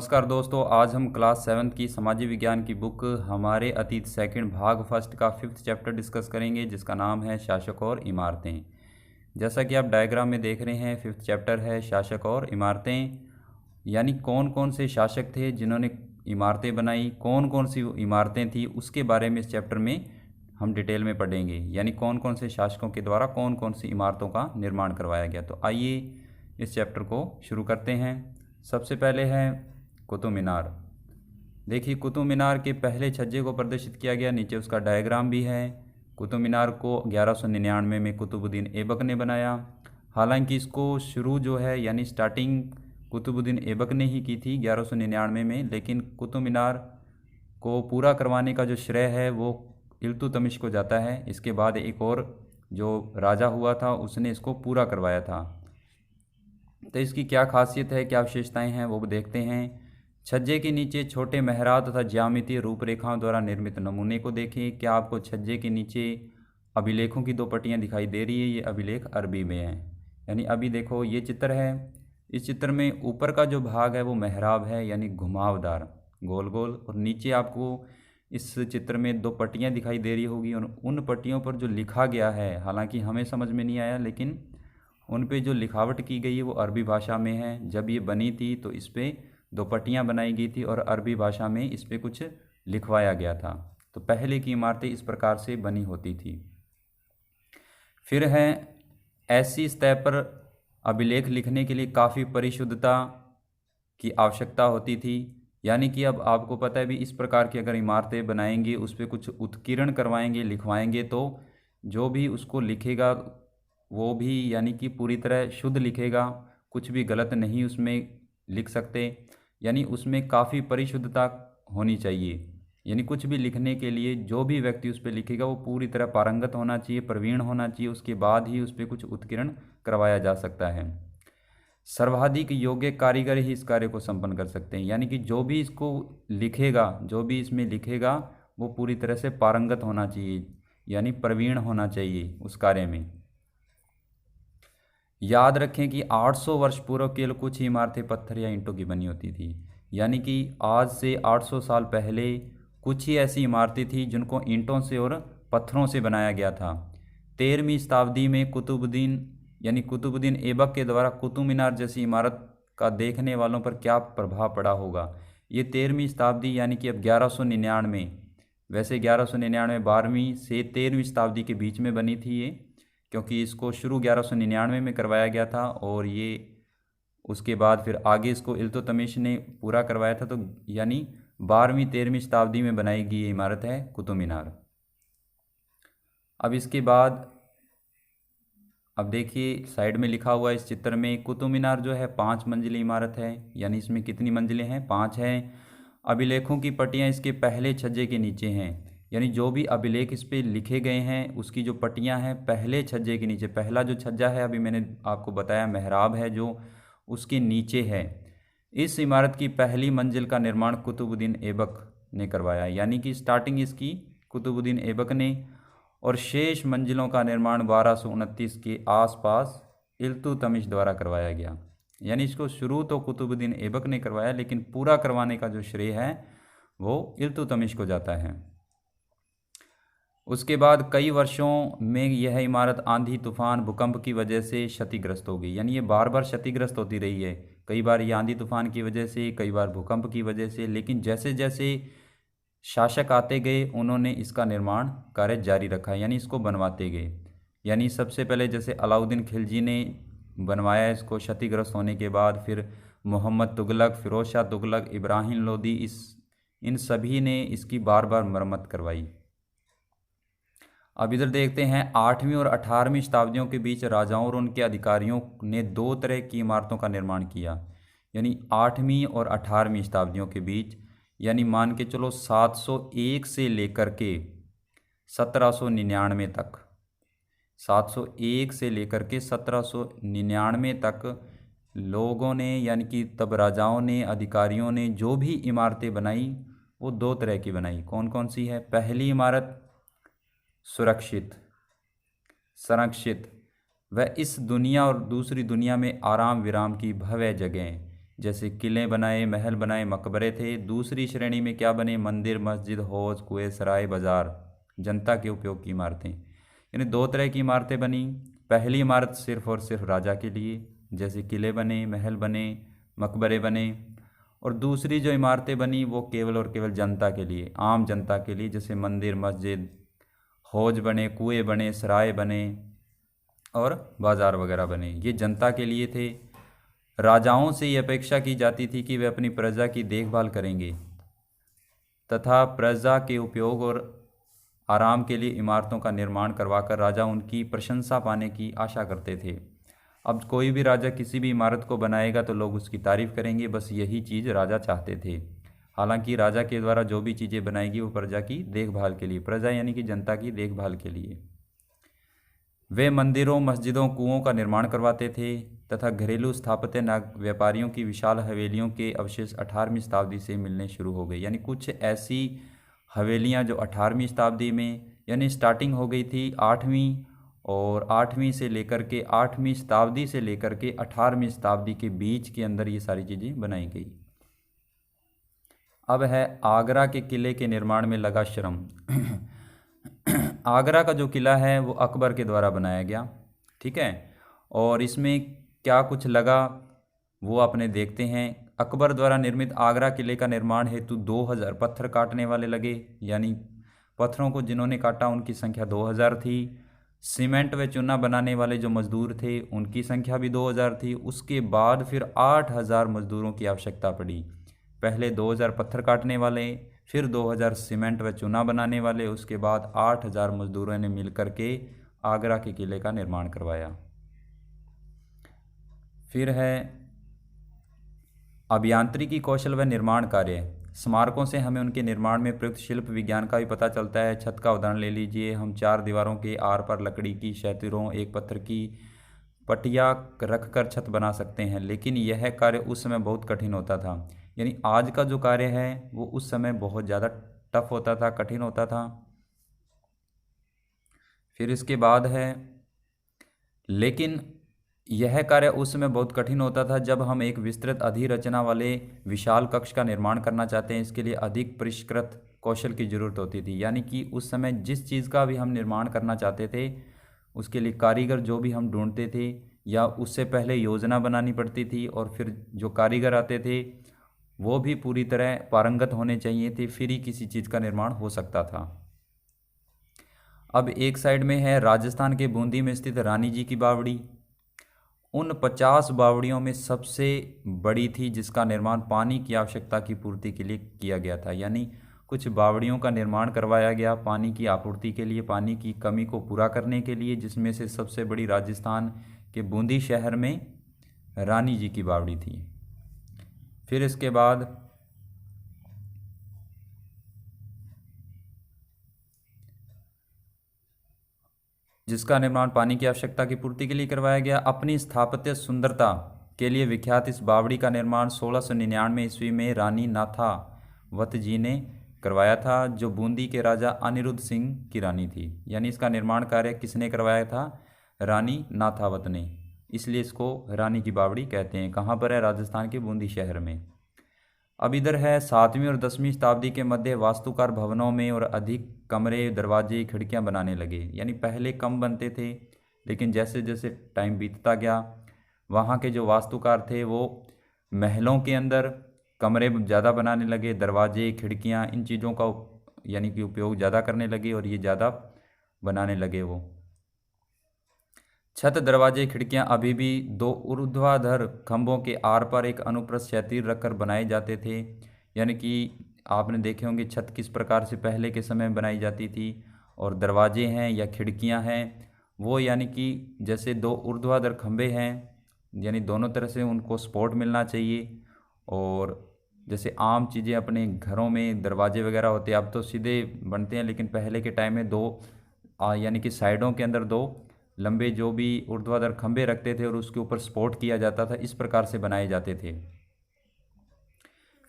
नमस्कार दोस्तों, आज हम क्लास 7th की समाजी विज्ञान की बुक हमारे अतीत सेकंड भाग फर्स्ट का 5th चैप्टर डिस्कस करेंगे, जिसका नाम है शासक और इमारतें। जैसा कि आप डायग्राम में देख रहे हैं, 5th चैप्टर है शासक और इमारतें। यानी कौन कौन से शासक थे जिन्होंने इमारतें बनाई, कौन कौन सी इमारतें थी, उसके बारे में इस चैप्टर में हम डिटेल में पढ़ेंगे। यानी कौन कौन से शासकों के द्वारा कौन कौन सी इमारतों का निर्माण करवाया गया। तो आइए इस चैप्टर को शुरू करते हैं। सबसे पहले है कुतुब मीनार। देखिए, कुतुब मीनार के पहले छज्जे को प्रदर्शित किया गया, नीचे उसका डायग्राम भी है। कुतुब मीनार को 1199 में कुतुबुद्दीन ऐबक ने बनाया। हालांकि इसको शुरू जो है यानी स्टार्टिंग कुतुबुद्दीन ऐबक ने ही की थी 1199 में, लेकिन कुतुब मीनार को पूरा करवाने का जो श्रेय है वो इल्तुतमिश को जाता है। इसके बाद एक और जो राजा हुआ था उसने इसको पूरा करवाया था। तो इसकी क्या खासियत है, क्या विशेषताएं हैं, वो देखते हैं। छज्जे के नीचे छोटे मेहराब तथा ज्यामितीय रूपरेखाओं द्वारा निर्मित नमूने को देखें। क्या आपको छज्जे के नीचे अभिलेखों की दो पट्टियां दिखाई दे रही है? ये अभिलेख अरबी में है। यानी अभी देखो, ये चित्र है। इस चित्र में ऊपर का जो भाग है वो मेहराब है, यानी घुमावदार गोल गोल, और नीचे आपको इस चित्र में दो पट्टियां दिखाई दे रही होगी। और उन पट्टियों पर जो लिखा गया है, हालांकि हमें समझ में नहीं आया, लेकिन उन पे जो लिखावट की गई है वो अरबी भाषा में है। जब ये बनी थी तो इस पर दो पट्टियाँ बनाई गई थी और अरबी भाषा में इस पर कुछ लिखवाया गया था। तो पहले की इमारतें इस प्रकार से बनी होती थी। फिर है, ऐसी सतह पर अभिलेख लिखने के लिए काफ़ी परिशुद्धता की आवश्यकता होती थी। यानी कि अब आपको पता है भी, इस प्रकार की अगर इमारतें बनाएंगे, उस पर कुछ उत्कीर्ण करवाएंगे, लिखवाएंगे, तो जो भी उसको लिखेगा वो भी यानी कि पूरी तरह शुद्ध लिखेगा, कुछ भी गलत नहीं उसमें लिख सकते। यानी उसमें काफ़ी परिशुद्धता होनी चाहिए। यानी कुछ भी लिखने के लिए जो भी व्यक्ति उस पर लिखेगा वो पूरी तरह पारंगत होना चाहिए, प्रवीण होना चाहिए, उसके बाद ही उस पर कुछ उत्कीर्ण करवाया जा सकता है। सर्वाधिक योग्य कारीगर ही इस कार्य को संपन्न कर सकते हैं। यानी कि जो भी इसको लिखेगा, जो भी इसमें लिखेगा, वो पूरी तरह से पारंगत होना चाहिए, यानी प्रवीण होना चाहिए उस कार्य में। याद रखें कि 800 वर्ष पूर्व केवल कुछ ही इमारतें पत्थर या ईंटों की बनी होती थी। यानी कि आज से 800 साल पहले कुछ ही ऐसी इमारतें थी जिनको ईंटों से और पत्थरों से बनाया गया था। 13वीं शताब्दी में कुतुबुद्दीन ऐबक के द्वारा कुतुब मीनार जैसी इमारत का देखने वालों पर क्या प्रभाव पड़ा होगा। ये 13वीं शताब्दी यानी कि अब 1199, वैसे 1199 12वीं से 13वीं शताब्दी के बीच में बनी थी ये, क्योंकि इसको शुरू 1199 में करवाया गया था और ये उसके बाद फिर आगे इसको इल्तुतमिश ने पूरा करवाया था। तो यानी 12वीं 13वीं शताब्दी में बनाई गई ये इमारत है कुतुब मीनार। अब इसके बाद अब देखिए, साइड में लिखा हुआ है इस चित्र में, कुतुब मीनार जो है 5 मंजिली इमारत है। यानी इसमें कितनी मंजिलें हैं? 5 हैं। अभिलेखों की पट्टियाँ इसके पहले छज्जे के नीचे हैं। यानी जो भी अभिलेख इस पे लिखे गए हैं उसकी जो पट्टियाँ हैं पहले छज्जे के नीचे, पहला जो छज्जा है अभी मैंने आपको बताया मेहराब है जो उसके नीचे है। इस इमारत की पहली मंजिल का निर्माण कुतुबुद्दीन ऐबक ने करवाया। यानी कि स्टार्टिंग इसकी कुतुबुद्दीन ऐबक ने, और शेष मंजिलों का निर्माण 1229 के आसपास इल्तुतमिश द्वारा करवाया गया। यानी इसको शुरू तो कुतुबुद्दीन ऐबक ने करवाया, लेकिन पूरा करवाने का जो श्रेय है वो इल्तुतमिश को जाता है। उसके बाद कई वर्षों में यह इमारत आंधी, तूफान, भूकंप की वजह से क्षतिग्रस्त हो गई। यानी ये बार बार क्षतिग्रस्त होती रही है, कई बार ये आंधी तूफान की वजह से, कई बार भूकंप की वजह से। लेकिन जैसे जैसे शासक आते गए उन्होंने इसका निर्माण कार्य जारी रखा, यानी इसको बनवाते गए। यानी सबसे पहले जैसे अलाउद्दीन खिलजी ने बनवाया इसको क्षतिग्रस्त होने के बाद, फिर मोहम्मद तुगलक, फिरोज शाह तुगलक, इब्राहिम लोदी, इन सभी ने इसकी बार बार मरम्मत करवाई। अब इधर देखते हैं, 8वीं और 18वीं शताब्दियों के बीच राजाओं और उनके अधिकारियों ने 2 तरह की इमारतों का निर्माण किया। यानी 8वीं और 18वीं शताब्दियों के बीच, यानी मान के चलो 701 से लेकर के 1799 तक, 701 से लेकर के 1799 तक लोगों ने, यानी कि तब राजाओं ने, अधिकारियों ने जो भी इमारतें बनाई वो 2 तरह की बनाई। कौन कौन सी है? पहली इमारत सुरक्षित, संरक्षित व इस दुनिया और दूसरी दुनिया में आराम विराम की भव्य जगह, जैसे किले बनाए, महल बनाए, मकबरे थे। दूसरी श्रेणी में क्या बने? मंदिर, मस्जिद, हौज, कुएं, सराय, बाजार, जनता के उपयोग की इमारतें। यानी दो तरह की इमारतें बनी। पहली इमारत सिर्फ और सिर्फ राजा के लिए, जैसे किले बने, महल बने, मकबरे बने। और दूसरी जो इमारतें बनी वो केवल और केवल जनता के लिए, आम जनता के लिए, जैसे मंदिर, मस्जिद, हौज बने, कुएं बने, सराय बने और बाजार वगैरह बने। ये जनता के लिए थे। राजाओं से ये अपेक्षा की जाती थी कि वे अपनी प्रजा की देखभाल करेंगे तथा प्रजा के उपयोग और आराम के लिए इमारतों का निर्माण करवाकर राजा उनकी प्रशंसा पाने की आशा करते थे। अब कोई भी राजा किसी भी इमारत को बनाएगा तो लोग उसकी तारीफ करेंगे, बस यही चीज़ राजा चाहते थे। हालांकि राजा के द्वारा जो भी चीज़ें बनाएगी वो प्रजा की देखभाल के लिए, प्रजा यानी कि जनता की देखभाल के लिए। वे मंदिरों, मस्जिदों, कुओं का निर्माण करवाते थे तथा घरेलू स्थापत्य व्यापारियों की विशाल हवेलियों के अवशेष 18वीं शताब्दी से मिलने शुरू हो गए। यानी कुछ ऐसी हवेलियां जो 18वीं शताब्दी में, यानी स्टार्टिंग हो गई थी 8वीं, और 8वीं से लेकर के 8वीं शताब्दी से लेकर के 18वीं शताब्दी के बीच के अंदर ये सारी चीज़ें बनाई गई। अब है आगरा के किले के निर्माण में लगा श्रम। आगरा का जो किला है वो अकबर के द्वारा बनाया गया, ठीक है। और इसमें क्या कुछ लगा वो अपने देखते हैं। अकबर द्वारा निर्मित आगरा किले का निर्माण हेतु 2000 पत्थर काटने वाले लगे, यानी पत्थरों को जिन्होंने काटा उनकी संख्या 2000 थी। सीमेंट व चूना बनाने वाले जो मजदूर थे उनकी संख्या भी 2000 थी। उसके बाद फिर 8000 मजदूरों की आवश्यकता पड़ी। पहले 2000 पत्थर काटने वाले, फिर 2000 सीमेंट व चूना बनाने वाले, उसके बाद 8000 मजदूरों ने मिलकर के आगरा के किले का निर्माण करवाया। फिर है अभियांत्रिकी कौशल व निर्माण कार्य। स्मारकों से हमें उनके निर्माण में प्रयुक्त शिल्प विज्ञान का भी पता चलता है। छत का उदाहरण ले लीजिए, हम 4 दीवारों के आर पर लकड़ी की क्षैतिरों, एक पत्थर की पटिया रखकर छत बना सकते हैं, लेकिन यह कार्य उस समय बहुत कठिन होता था। यानी आज का जो कार्य है वो उस समय बहुत ज़्यादा टफ होता था, कठिन होता था। फिर इसके बाद है, लेकिन यह कार्य उस समय बहुत कठिन होता था जब हम एक विस्तृत अधिरचना वाले विशाल कक्ष का निर्माण करना चाहते हैं। इसके लिए अधिक परिष्कृत कौशल की जरूरत होती थी। यानी कि उस समय जिस चीज़ का भी हम निर्माण करना चाहते थे उसके लिए कारीगर जो भी हम ढूंढते थे, या उससे पहले योजना बनानी पड़ती थी, और फिर जो कारीगर आते थे वो भी पूरी तरह पारंगत होने चाहिए थे, फिर ही किसी चीज़ का निर्माण हो सकता था। अब एक साइड में है राजस्थान के बूंदी में स्थित रानी जी की बावड़ी। उन 50 बावड़ियों में सबसे बड़ी थी जिसका निर्माण पानी की आवश्यकता की पूर्ति के लिए किया गया था। यानी कुछ बावड़ियों का निर्माण करवाया गया पानी की आपूर्ति के लिए, पानी की कमी को पूरा करने के लिए, जिसमें से सबसे बड़ी राजस्थान के बूंदी शहर में रानी जी की बावड़ी थी। फिर इसके बाद जिसका निर्माण पानी की आवश्यकता की पूर्ति के लिए करवाया गया। अपनी स्थापत्य सुंदरता के लिए विख्यात इस बावड़ी का निर्माण 1699 ईस्वी में रानी नाथावत जी ने करवाया था, जो बूंदी के राजा अनिरुद्ध सिंह की रानी थी। यानी इसका निर्माण कार्य किसने करवाया था? रानी नाथावत ने, इसलिए इसको रानी की बावड़ी कहते हैं। कहाँ पर है? राजस्थान के बूंदी शहर में। अब इधर है 7वीं और 10वीं शताब्दी के मध्य वास्तुकार भवनों में और अधिक कमरे, दरवाजे, खिड़कियां बनाने लगे। यानी पहले कम बनते थे, लेकिन जैसे जैसे टाइम बीतता गया वहाँ के जो वास्तुकार थे वो महलों के अंदर कमरे ज़्यादा बनाने लगे, दरवाजे, खिड़कियां, इन चीज़ों का यानी कि उपयोग ज़्यादा करने लगे और ये ज़्यादा बनाने लगे। वो छत, दरवाजे, खिड़कियां अभी भी 2 ऊर्ध्वाधर खंभों के आर पर एक अनुप्रस्थ क्षैतिज रखकर बनाए जाते थे। यानी कि आपने देखे होंगे छत किस प्रकार से पहले के समय में बनाई जाती थी, और दरवाजे हैं या खिड़कियां हैं वो यानी कि जैसे 2 ऊर्ध्वाधर खंभे हैं, यानी दोनों तरह से उनको सपोर्ट मिलना चाहिए। और जैसे आम चीज़ें अपने घरों में दरवाजे वगैरह होते हैं, अब तो सीधे बनते हैं, लेकिन पहले के टाइम में 2 यानी कि साइडों के अंदर 2 लंबे जो भी ऊर्ध्वाधर खंभे रखते थे और उसके ऊपर सपोर्ट किया जाता था, इस प्रकार से बनाए जाते थे।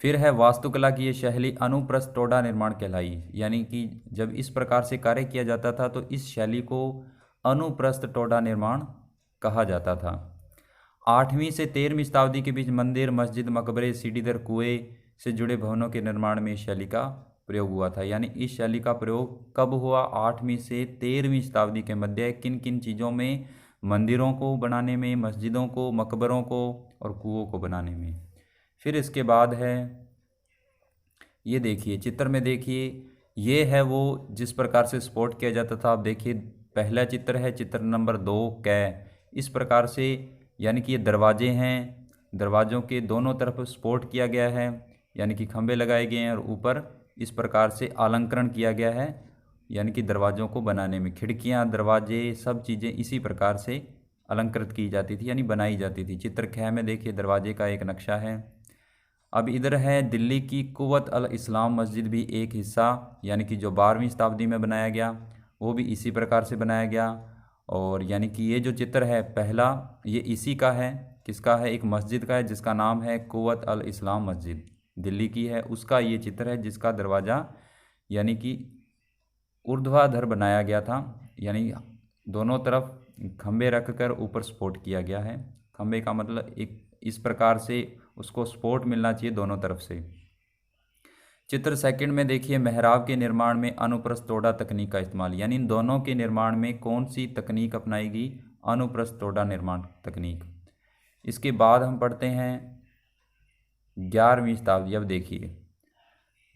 फिर है वास्तुकला की ये शैली अनुप्रस्थ टोडा निर्माण कहलाई। यानी कि जब इस प्रकार से कार्य किया जाता था तो इस शैली को अनुप्रस्थ टोडा निर्माण कहा जाता था। 8वीं से 13वीं शताब्दी के बीच मंदिर, मस्जिद, मकबरे, सीढ़ीदार कुएं से जुड़े भवनों के निर्माण में इस शैली का प्रयोग हुआ था। यानी इस शैली का प्रयोग कब हुआ? 8वीं से 13वीं शताब्दी के मध्य किन किन चीज़ों में? मंदिरों को बनाने में, मस्जिदों को, मकबरों को और कुओं को बनाने में। फिर इसके बाद है, ये देखिए चित्र में देखिए, ये है वो जिस प्रकार से स्पॉट किया जाता था। आप देखिए पहला चित्र है, चित्र नंबर 2 कै, इस प्रकार से, यानी कि ये दरवाजे हैं, दरवाज़ों के दोनों तरफ स्पॉट किया गया है, यानी कि खंभे लगाए गए हैं और ऊपर इस प्रकार से अलंकरण किया गया है, यानी कि दरवाज़ों को बनाने में खिड़कियां, दरवाजे, सब चीज़ें इसी प्रकार से अलंकृत की जाती थी, यानी बनाई जाती थी। चित्र ख में देखिए दरवाजे का एक नक्शा है। अब इधर है दिल्ली की कुव्वत अल इस्लाम मस्जिद, भी एक हिस्सा, यानी कि जो 12वीं शताब्दी में बनाया गया, वो भी इसी प्रकार से बनाया गया। और यानी कि ये जो चित्र है पहला, ये इसी का है, किसका है? एक मस्जिद का है जिसका नाम है कुव्वत अल इस्लाम मस्जिद, दिल्ली की है। उसका ये चित्र है जिसका दरवाज़ा यानी कि ऊर्ध्वाधर बनाया गया था, यानी दोनों तरफ खंभे रखकर ऊपर सपोर्ट किया गया है। खंभे का मतलब एक इस प्रकार से उसको सपोर्ट मिलना चाहिए दोनों तरफ से। चित्र सेकंड में देखिए, मेहराब के निर्माण में अनुप्रस्थ टोडा तकनीक का इस्तेमाल, यानी इन दोनों के निर्माण में कौन सी तकनीक अपनाएगी? अनुप्रस्थ टोडा निर्माण तकनीक। इसके बाद हम पढ़ते हैं 11वीं शताब्दी। अब देखिए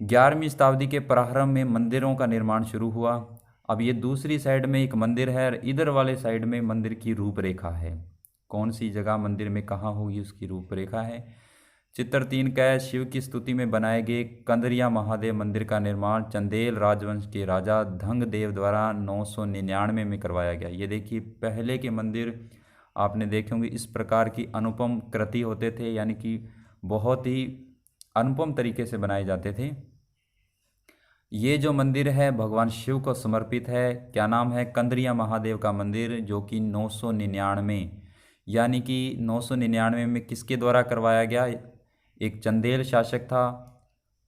11वीं शताब्दी के प्रारंभ में मंदिरों का निर्माण शुरू हुआ। अब ये दूसरी साइड में एक मंदिर है और इधर वाले साइड में मंदिर की रूपरेखा है। कौन सी जगह मंदिर में कहाँ होगी उसकी रूपरेखा है। चित्र 3 का है, शिव की स्तुति में बनाए गए कंदरिया महादेव मंदिर का निर्माण चंदेल राजवंश के राजा धंग देव द्वारा 999 में करवाया गया। ये देखिए पहले के मंदिर आपने देखे होंगे, इस प्रकार की अनुपम कृति होते थे, यानी कि बहुत ही अनुपम तरीके से बनाए जाते थे। ये जो मंदिर है भगवान शिव को समर्पित है। क्या नाम है? कंदरिया महादेव का मंदिर, जो कि 999, यानी कि 999 में किसके द्वारा करवाया गया? एक चंदेल शासक था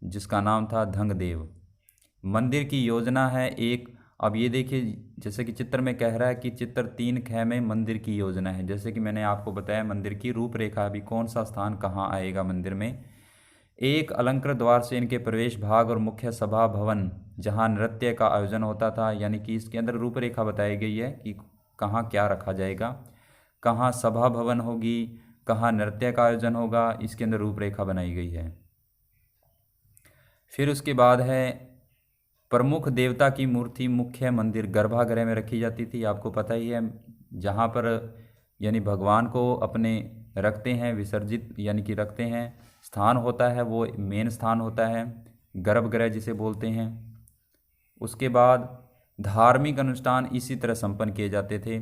जिसका नाम था धंगदेव। मंदिर की योजना है एक। अब ये देखिए जैसे कि चित्र में कह रहा है कि चित्र 3 ख में मंदिर की योजना है। जैसे कि मैंने आपको बताया मंदिर की रूपरेखा, अभी कौन सा स्थान कहाँ आएगा मंदिर में। एक अलंकृत द्वार से इनके प्रवेश भाग और मुख्य सभा भवन जहाँ नृत्य का आयोजन होता था, यानी कि इसके अंदर रूपरेखा बताई गई है कि कहाँ क्या रखा जाएगा, कहाँ सभा भवन होगी, कहाँ नृत्य का आयोजन होगा, इसके अंदर रूपरेखा बनाई गई है। फिर उसके बाद है प्रमुख देवता की मूर्ति मुख्य मंदिर गर्भागृह में रखी जाती थी। आपको पता ही है जहाँ पर यानी भगवान को अपने रखते हैं, विसर्जित यानी कि रखते हैं, स्थान होता है वो मेन स्थान होता है, गर्भगृह जिसे बोलते हैं। उसके बाद धार्मिक अनुष्ठान इसी तरह संपन्न किए जाते थे।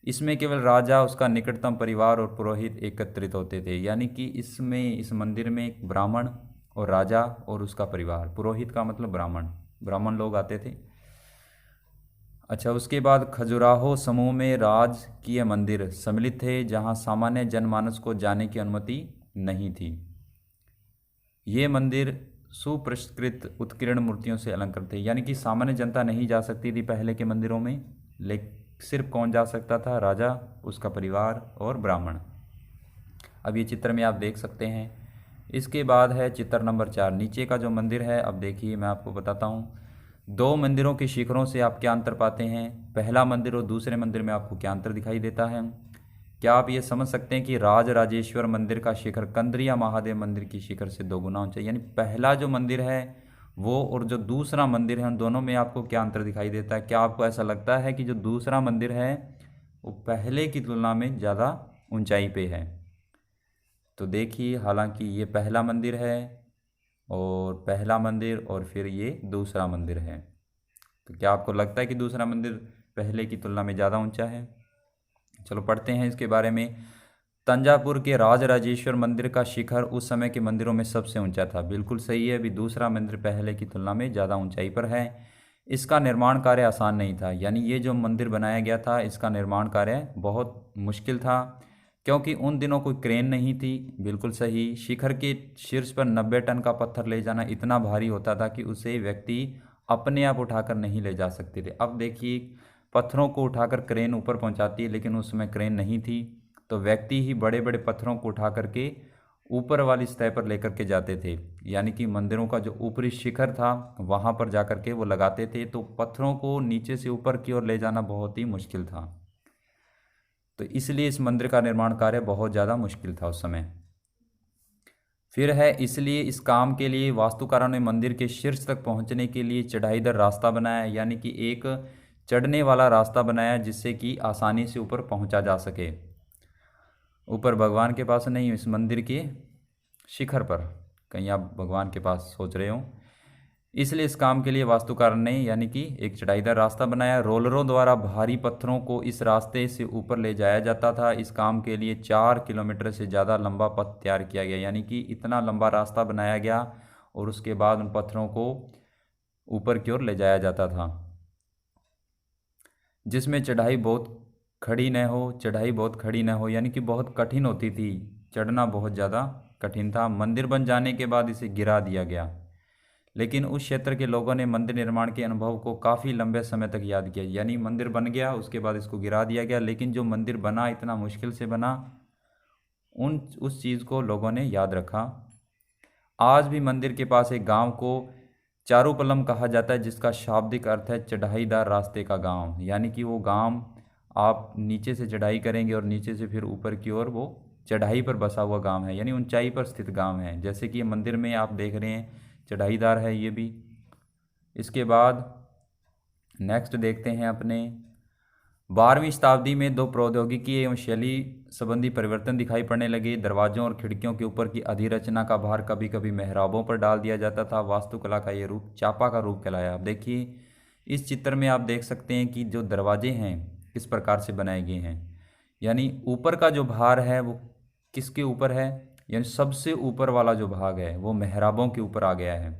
इसमें केवल राजा, उसका निकटतम परिवार और पुरोहित एकत्रित होते थे, यानी कि इसमें इस मंदिर में एक ब्राह्मण और राजा और उसका परिवार, पुरोहित का मतलब ब्राह्मण लोग आते थे। अच्छा, उसके बाद खजुराहो समूह में राजकीय मंदिर सम्मिलित थे जहां सामान्य जनमानस को जाने की अनुमति नहीं थी। ये मंदिर सुपरिष्कृत उत्कीर्ण मूर्तियों से अलंकृत थे, यानी कि सामान्य जनता नहीं जा सकती थी पहले के मंदिरों में, लेकिन सिर्फ कौन जा सकता था? राजा, उसका परिवार और ब्राह्मण। अब ये चित्र में आप देख सकते हैं। इसके बाद है चित्र नंबर 4, नीचे का जो मंदिर है। अब देखिए मैं आपको बताता हूँ, दो मंदिरों के शिखरों से आप क्या अंतर पाते हैं, पहला मंदिर और दूसरे मंदिर में आपको क्या अंतर दिखाई देता है। क्या आप ये समझ सकते हैं कि राज राजेश्वर मंदिर का शिखर कंदरिया महादेव मंदिर की शिखर से 2 गुना ऊंचा, यानी पहला जो मंदिर है वो और जो दूसरा मंदिर है उन दोनों में आपको क्या अंतर दिखाई देता है? क्या आपको ऐसा लगता है कि जो दूसरा मंदिर है वो पहले की तुलना में ज़्यादा ऊंचाई पे है? तो देखिए हालांकि ये पहला मंदिर है और फिर ये दूसरा मंदिर है, तो क्या आपको लगता है कि दूसरा मंदिर पहले की तुलना में ज़्यादा ऊंचा है? चलो पढ़ते हैं इसके बारे में। तंजावुर के राजराजेश्वर मंदिर का शिखर उस समय के मंदिरों में सबसे ऊंचा था। बिल्कुल सही है, अभी दूसरा मंदिर पहले की तुलना में ज़्यादा ऊंचाई पर है। इसका निर्माण कार्य आसान नहीं था, यानी ये जो मंदिर बनाया गया था इसका निर्माण कार्य बहुत मुश्किल था, क्योंकि उन दिनों कोई क्रेन नहीं थी। बिल्कुल सही। शिखर के शीर्ष पर 90 टन का पत्थर ले जाना इतना भारी होता था कि उसे व्यक्ति अपने आप उठाकर नहीं ले जा सकते थे। अब देखिए पत्थरों को उठाकर क्रेन ऊपर पहुंचाती है, लेकिन उस समय क्रेन नहीं थी, तो व्यक्ति ही बड़े बड़े पत्थरों को उठा करके ऊपर वाली सतह पर लेकर के जाते थे, यानी कि मंदिरों का जो ऊपरी शिखर था वहाँ पर जा कर के वो लगाते थे। तो पत्थरों को नीचे से ऊपर की ओर ले जाना बहुत ही मुश्किल था, तो इसलिए इस मंदिर का निर्माण कार्य बहुत ज़्यादा मुश्किल था उस समय। फिर है, इसलिए इस काम के लिए वास्तुकारों ने मंदिर के शीर्ष तक पहुंचने के लिए चढ़ाईदार रास्ता बनाया, यानी कि एक चढ़ने वाला रास्ता बनाया जिससे कि आसानी से ऊपर पहुंचा जा सके। ऊपर भगवान के पास नहीं, इस मंदिर के शिखर पर, कहीं आप भगवान के पास सोच रहे हो। इसलिए इस काम के लिए वास्तुकार ने यानी कि एक चढ़ाईदार रास्ता बनाया। रोलरों द्वारा भारी पत्थरों को इस रास्ते से ऊपर ले जाया जाता था। इस काम के लिए 4 किलोमीटर से ज़्यादा लंबा पथ तैयार किया गया, यानी कि इतना लंबा रास्ता बनाया गया और उसके बाद उन पत्थरों को ऊपर की ओर ले जाया जाता था, जिसमें चढ़ाई बहुत खड़ी न हो, यानी कि बहुत कठिन होती थी, चढ़ना बहुत ज़्यादा कठिन था। मंदिर बन जाने के बाद इसे गिरा दिया गया, लेकिन उस क्षेत्र के लोगों ने मंदिर निर्माण के अनुभव को काफ़ी लंबे समय तक याद किया। यानी मंदिर बन गया, उसके बाद इसको गिरा दिया गया, लेकिन जो मंदिर बना इतना मुश्किल से बना, उस चीज़ को लोगों ने याद रखा। आज भी मंदिर के पास एक गांव को चारूपलम कहा जाता है, जिसका शाब्दिक अर्थ है चढ़ाईदार रास्ते का गांव, यानी कि वो गांव आप नीचे से चढ़ाई करेंगे और नीचे से फिर ऊपर की ओर वो चढ़ाई पर बसा हुआ गांव है, यानी ऊंचाई पर स्थित गांव है। जैसे कि ये मंदिर में आप देख रहे हैं चढ़ाईदार है ये भी। इसके बाद नेक्स्ट देखते हैं अपने 12वीं शताब्दी में 2 प्रौद्योगिकी एवं शैली संबंधी परिवर्तन दिखाई पड़ने लगे। दरवाजों और खिड़कियों के ऊपर की अधिरचना का भार कभी कभी मेहराबों पर डाल दिया जाता था। वास्तुकला का ये रूप चापा का रूप कहलाया। अब देखिए इस चित्र में आप देख सकते हैं कि जो दरवाजे हैं किस प्रकार से बनाए गए हैं, यानी ऊपर का जो भार है वो किसके ऊपर है, यानी सबसे ऊपर वाला जो भाग है वो मेहराबों के ऊपर आ गया है।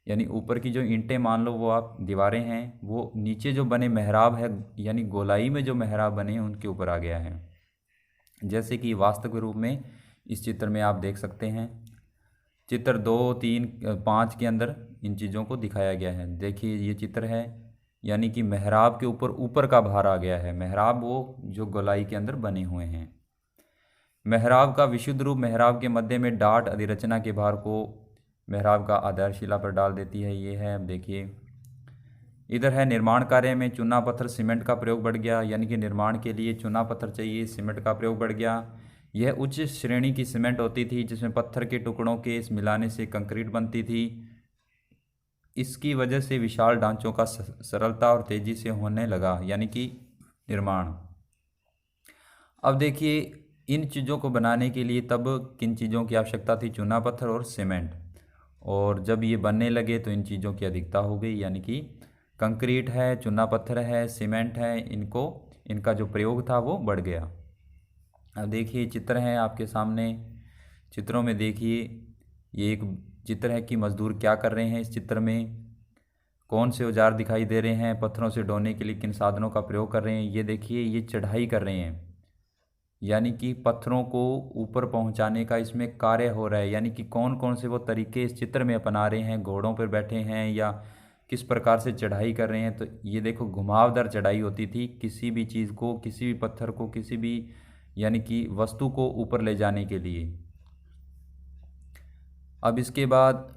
यानी ऊपर की जो ईंटें मान लो वो आप दीवारें हैं, वो नीचे जो बने मेहराब है यानी गोलाई में जो मेहराब बने हैं उनके ऊपर आ गया है। जैसे कि वास्तविक रूप में इस चित्र में आप देख सकते हैं, चित्र 2, 3, 5 के अंदर इन चीज़ों को दिखाया गया है। देखिए ये चित्र है, यानी कि मेहराब के ऊपर का भार आ गया है। मेहराब वो जो गोलाई के अंदर बने हुए हैं। मेहराब का विशुद्ध रूप, मेहराब के मध्य में डाट अधिरचना के भार को मेहराब का आधारशिला पर डाल देती है, ये है। अब देखिए इधर है निर्माण कार्य में चूना पत्थर सीमेंट का प्रयोग बढ़ गया, यानी कि निर्माण के लिए चूना पत्थर चाहिए, सीमेंट का प्रयोग बढ़ गया। यह उच्च श्रेणी की सीमेंट होती थी जिसमें पत्थर के टुकड़ों के इस मिलाने से कंक्रीट बनती थी। इसकी वजह से विशाल ढांचों का सरलता और तेजी से होने लगा, यानी कि निर्माण। अब देखिए इन चीज़ों को बनाने के लिए तब किन चीज़ों की आवश्यकता थी, चूना पत्थर और सीमेंट। और जब ये बनने लगे तो इन चीज़ों की अधिकता हो गई, यानी कि कंक्रीट है, चूना पत्थर है, सीमेंट है, इनका जो प्रयोग था वो बढ़ गया। अब देखिए चित्र हैं आपके सामने, चित्रों में देखिए ये एक चित्र है कि मजदूर क्या कर रहे हैं। इस चित्र में कौन से औजार दिखाई दे रहे हैं, पत्थरों से ढोने के लिए किन साधनों का प्रयोग कर रहे हैं। ये देखिए ये चढ़ाई कर रहे हैं, यानी कि पत्थरों को ऊपर पहुंचाने का इसमें कार्य हो रहा है। यानी कि कौन कौन से वो तरीके इस चित्र में अपना रहे हैं, घोड़ों पर बैठे हैं या किस प्रकार से चढ़ाई कर रहे हैं। तो ये देखो घुमावदार चढ़ाई होती थी, किसी भी चीज़ को, किसी भी पत्थर को, किसी भी यानी कि वस्तु को ऊपर ले जाने के लिए। अब इसके बाद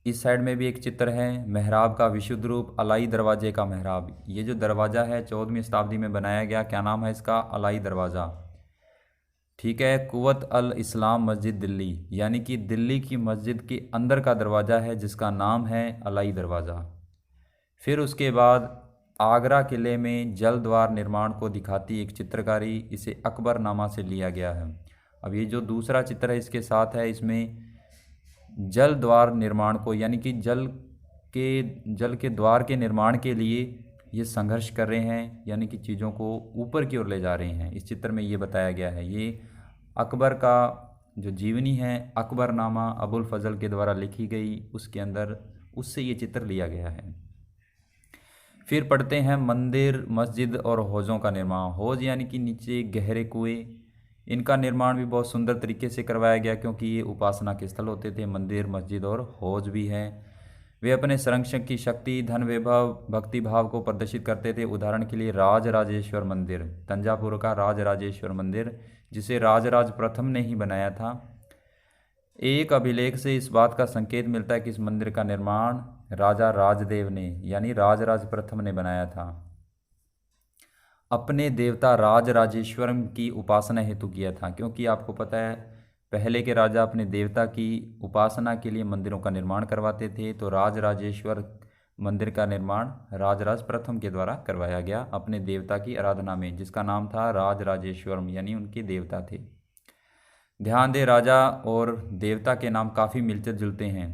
इस साइड में भी एक चित्र है, मेहराब का विशुद्ध रूप, अलाई दरवाजे का मेहराब। ये जो दरवाज़ा है 14वीं शताब्दी में बनाया गया, क्या नाम है इसका, अलाई दरवाज़ा। ठीक है, कुवत अल इस्लाम मस्जिद दिल्ली, यानी कि दिल्ली की मस्जिद के अंदर का दरवाज़ा है जिसका नाम है अलाई दरवाज़ा। फिर उसके बाद आगरा किले में जल द्वार निर्माण को दिखाती एक चित्रकारी, इसे अकबरनामा से लिया गया है। अब ये जो दूसरा चित्र है इसके साथ है, इसमें जल द्वार निर्माण को, यानी कि जल के द्वार के निर्माण के लिए ये संघर्ष कर रहे हैं, यानी कि चीज़ों को ऊपर की ओर ले जा रहे हैं। इस चित्र में ये बताया गया है। ये अकबर का जो जीवनी है अकबरनामा अबुल फजल के द्वारा लिखी गई, उसके अंदर उससे ये चित्र लिया गया है। फिर पढ़ते हैं मंदिर, मस्जिद और हौज़ों का निर्माण। हौज़ यानी कि नीचे गहरे कुएँ, इनका निर्माण भी बहुत सुंदर तरीके से करवाया गया क्योंकि ये उपासना के स्थल होते थे। मंदिर, मस्जिद और हौज़ भी हैं। वे अपने संरक्षक की शक्ति, धन, वैभव, भक्ति भाव को प्रदर्शित करते थे। उदाहरण के लिए राजराजेश्वर मंदिर, तंजावुर का राजराजेश्वर मंदिर, जिसे राजराज प्रथम ने ही बनाया था। एक अभिलेख से इस बात का संकेत मिलता है कि इस मंदिर का निर्माण राजा राजदेव ने यानी राजराज प्रथम ने बनाया था। अपने देवता राजराजेश्वरम की उपासना हेतु किया था, क्योंकि आपको पता है पहले के राजा अपने देवता की उपासना के लिए मंदिरों का निर्माण करवाते थे। तो राजराजेश्वर मंदिर का निर्माण राजराज प्रथम के द्वारा करवाया गया अपने देवता की आराधना में, जिसका नाम था राजराजेश्वरम यानी उनके देवता थे। ध्यान दे, राजा और देवता के नाम काफ़ी मिलते जुलते हैं।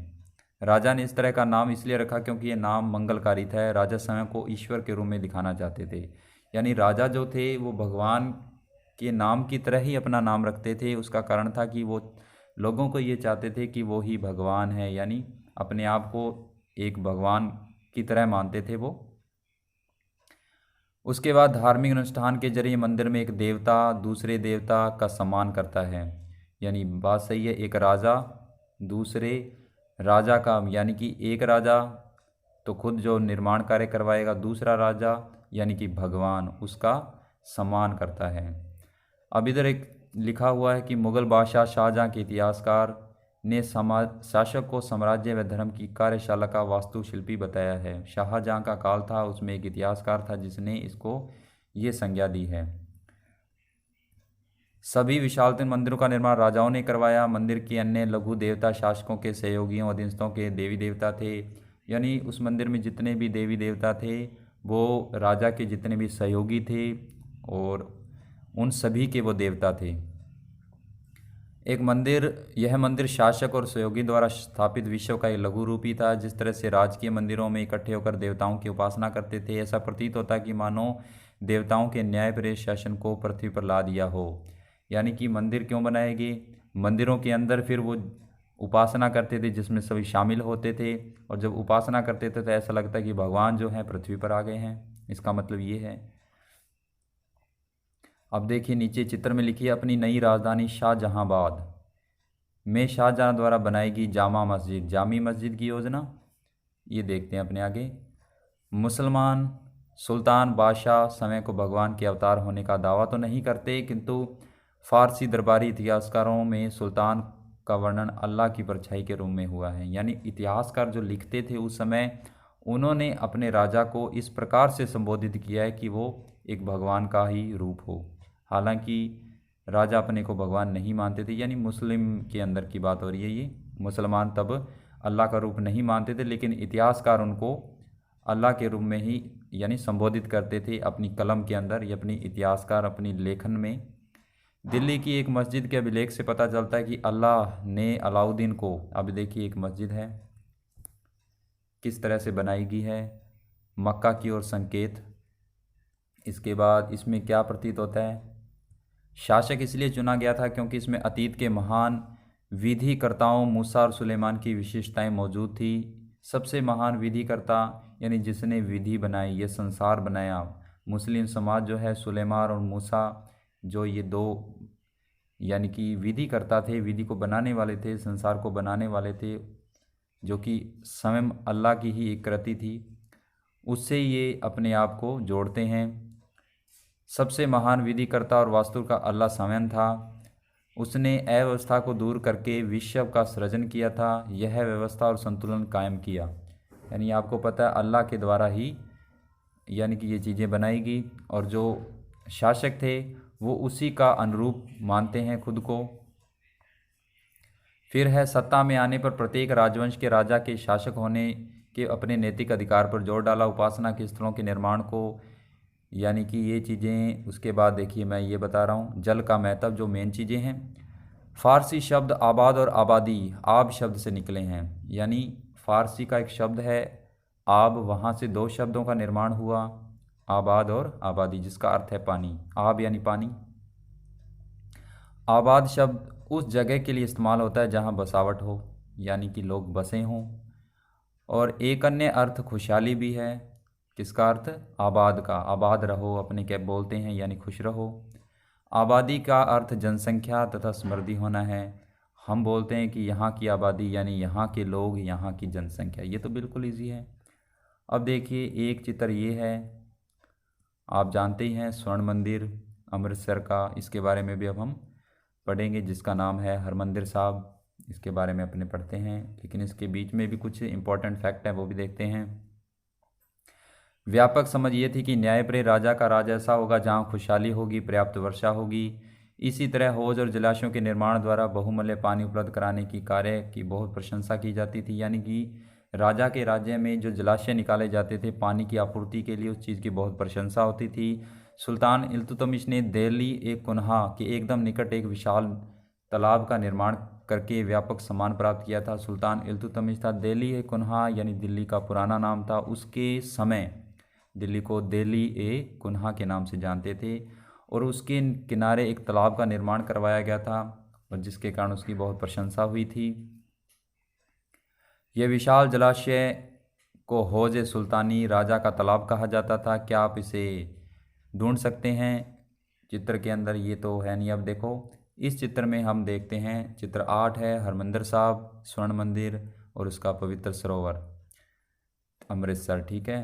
राजा ने इस तरह का नाम इसलिए रखा क्योंकि ये नाम मंगलकारी था। राजा स्वयं को ईश्वर के रूप में दिखाना चाहते थे, यानी राजा जो थे वो भगवान के नाम की तरह ही अपना नाम रखते थे। उसका कारण था कि वो लोगों को ये चाहते थे कि वो ही भगवान है, यानी अपने आप को एक भगवान की तरह मानते थे वो। उसके बाद धार्मिक अनुष्ठान के जरिए मंदिर में एक देवता दूसरे देवता का सम्मान करता है, यानी बात सही है। एक राजा दूसरे राजा का, यानी कि एक राजा तो खुद जो निर्माण कार्य करवाएगा, दूसरा राजा यानी कि भगवान उसका सम्मान करता है। अब इधर एक लिखा हुआ है कि मुग़ल बादशाह शाहजहाँ के इतिहासकार ने शासक को साम्राज्य व धर्म की कार्यशाला का वास्तुशिल्पी बताया है। शाहजहाँ का काल था, उसमें एक इतिहासकार था जिसने इसको ये संज्ञा दी है। सभी विशालतम मंदिरों का निर्माण राजाओं ने करवाया। मंदिर के अन्य लघु देवता शासकों के सहयोगियों अधीनस्थों के देवी देवता थे, यानी उस मंदिर में जितने भी देवी देवता थे वो राजा के जितने भी सहयोगी थे और उन सभी के वो देवता थे। यह मंदिर शासक और सहयोगी द्वारा स्थापित विश्व का एक लघु रूप ही था। जिस तरह से राजकीय मंदिरों में इकट्ठे होकर देवताओं की उपासना करते थे, ऐसा प्रतीत होता कि मानो देवताओं के न्यायप्रिय शासन को पृथ्वी पर ला दिया हो। यानी कि मंदिर क्यों बनाए गए? मंदिरों के अंदर फिर वो उपासना करते थे जिसमें सभी शामिल होते थे, और जब उपासना करते थे तो ऐसा लगता है कि भगवान जो हैं पृथ्वी पर आ गए हैं। इसका मतलब ये है। अब देखिए नीचे चित्र में लिखिए, अपनी नई राजधानी शाहजहांबाद में शाहजहां द्वारा बनाएगी जामी मस्जिद की योजना। ये देखते हैं अपने आगे। मुसलमान सुल्तान बादशाह समय को भगवान के अवतार होने का दावा तो नहीं करते, किंतु फारसी दरबारी इतिहासकारों में सुल्तान का वर्णन अल्लाह की परछाई के रूप में हुआ है। यानी इतिहासकार जो लिखते थे उस समय, उन्होंने अपने राजा को इस प्रकार से संबोधित किया है कि वो एक भगवान का ही रूप हो। हालांकि राजा अपने को भगवान नहीं मानते थे, यानी मुस्लिम के अंदर की बात हो रही है ये। मुसलमान तब अल्लाह का रूप नहीं मानते थे, लेकिन इतिहासकार उनको अल्लाह के रूप में ही यानी संबोधित करते थे अपनी कलम के अंदर, या अपनी इतिहासकार अपनी लेखन में। दिल्ली की एक मस्जिद के अभिलेख से पता चलता है कि अल्लाह ने अलाउद्दीन को, अब देखिए एक मस्जिद है किस तरह से बनाई गई है, मक्का की ओर संकेत। इसके बाद इसमें क्या प्रतीत होता है? शासक इसलिए चुना गया था क्योंकि इसमें अतीत के महान विधिकर्ताओं मूसा और सुलेमान की विशेषताएं मौजूद थी। सबसे महान विधिकर्ता यानी जिसने विधि बनाई, ये संसार बनाया, मुस्लिम समाज जो है, सुलेमान और मूसा जो ये दो यानी कि विधिकर्ता थे, विधि को बनाने वाले थे, संसार को बनाने वाले थे, जो कि स्वयं अल्लाह की ही एक कृति थी। उससे ये अपने आप को जोड़ते हैं। सबसे महान विधिकर्ता और वास्तु का अल्लाह स्वयं था। उसने अव्यवस्था को दूर करके विश्व का सृजन किया था, यह व्यवस्था और संतुलन कायम किया। यानी आपको पता है अल्लाह के द्वारा ही यानी कि ये चीज़ें बनाई गई, और जो शासक थे वो उसी का अनुरूप मानते हैं खुद को। फिर है सत्ता में आने पर प्रत्येक राजवंश के राजा के शासक होने के अपने नैतिक अधिकार पर जोर डाला, उपासना के स्थलों के निर्माण को, यानी कि ये चीज़ें। उसके बाद देखिए मैं ये बता रहा हूँ जल का महत्व, जो मेन चीज़ें हैं। फारसी शब्द आबाद और आबादी आब शब्द से निकले हैं, यानी फारसी का एक शब्द है आब, वहाँ से दो शब्दों का निर्माण हुआ, आबाद और आबादी, जिसका अर्थ है पानी। आब यानी पानी। आबाद शब्द उस जगह के लिए इस्तेमाल होता है जहाँ बसावट हो, यानी कि लोग बसे हों। और एक अन्य अर्थ खुशहाली भी है। किसका अर्थ? आबाद का, आबाद रहो, अपने क्या बोलते हैं यानी खुश रहो। आबादी का अर्थ जनसंख्या तथा समृद्धि होना है। हम बोलते हैं कि यहाँ की आबादी यानी यहाँ के लोग, यहाँ की जनसंख्या। ये तो बिल्कुल ईजी है। अब देखिए एक चित्र ये है, आप जानते ही हैं स्वर्ण मंदिर अमृतसर का, इसके बारे में भी अब हम पढ़ेंगे, जिसका नाम है हरमंदिर साहब। इसके बारे में अपने पढ़ते हैं, लेकिन इसके बीच में भी कुछ इंपॉर्टेंट फैक्ट है वो भी देखते हैं। व्यापक समझ ये थी कि न्यायप्रिय राजा का राज ऐसा होगा जहाँ खुशहाली होगी, पर्याप्त वर्षा होगी। इसी तरह हौज और जलाशयों के निर्माण द्वारा बहुमूल्य पानी उपलब्ध कराने की कार्य की बहुत प्रशंसा की जाती थी। यानी कि राजा के राज्य में जो जलाशय निकाले जाते थे पानी की आपूर्ति के लिए, उस चीज़ की बहुत प्रशंसा होती थी। सुल्तान इल्तुतमिश ने दिल्ली एक कुन्हा के एकदम निकट एक विशाल तालाब का निर्माण करके व्यापक सम्मान प्राप्त किया था। सुल्तान इल्तुतमिश था, दिल्ली ए कुन्हा यानी दिल्ली का पुराना नाम था, उसके समय दिल्ली को दिल्ली ए कुन्हा के नाम से जानते थे, और उसके किनारे एक तालाब का निर्माण करवाया गया था, और जिसके कारण उसकी बहुत प्रशंसा हुई थी। यह विशाल जलाशय को हौज सुल्तानी राजा का तालाब कहा जाता था। क्या आप इसे ढूंढ सकते हैं चित्र के अंदर? ये तो है नहीं। अब देखो इस चित्र में हम देखते हैं, चित्र 8 है, हरमंदिर साहब, स्वर्ण मंदिर और उसका पवित्र सरोवर अमृतसर। ठीक है,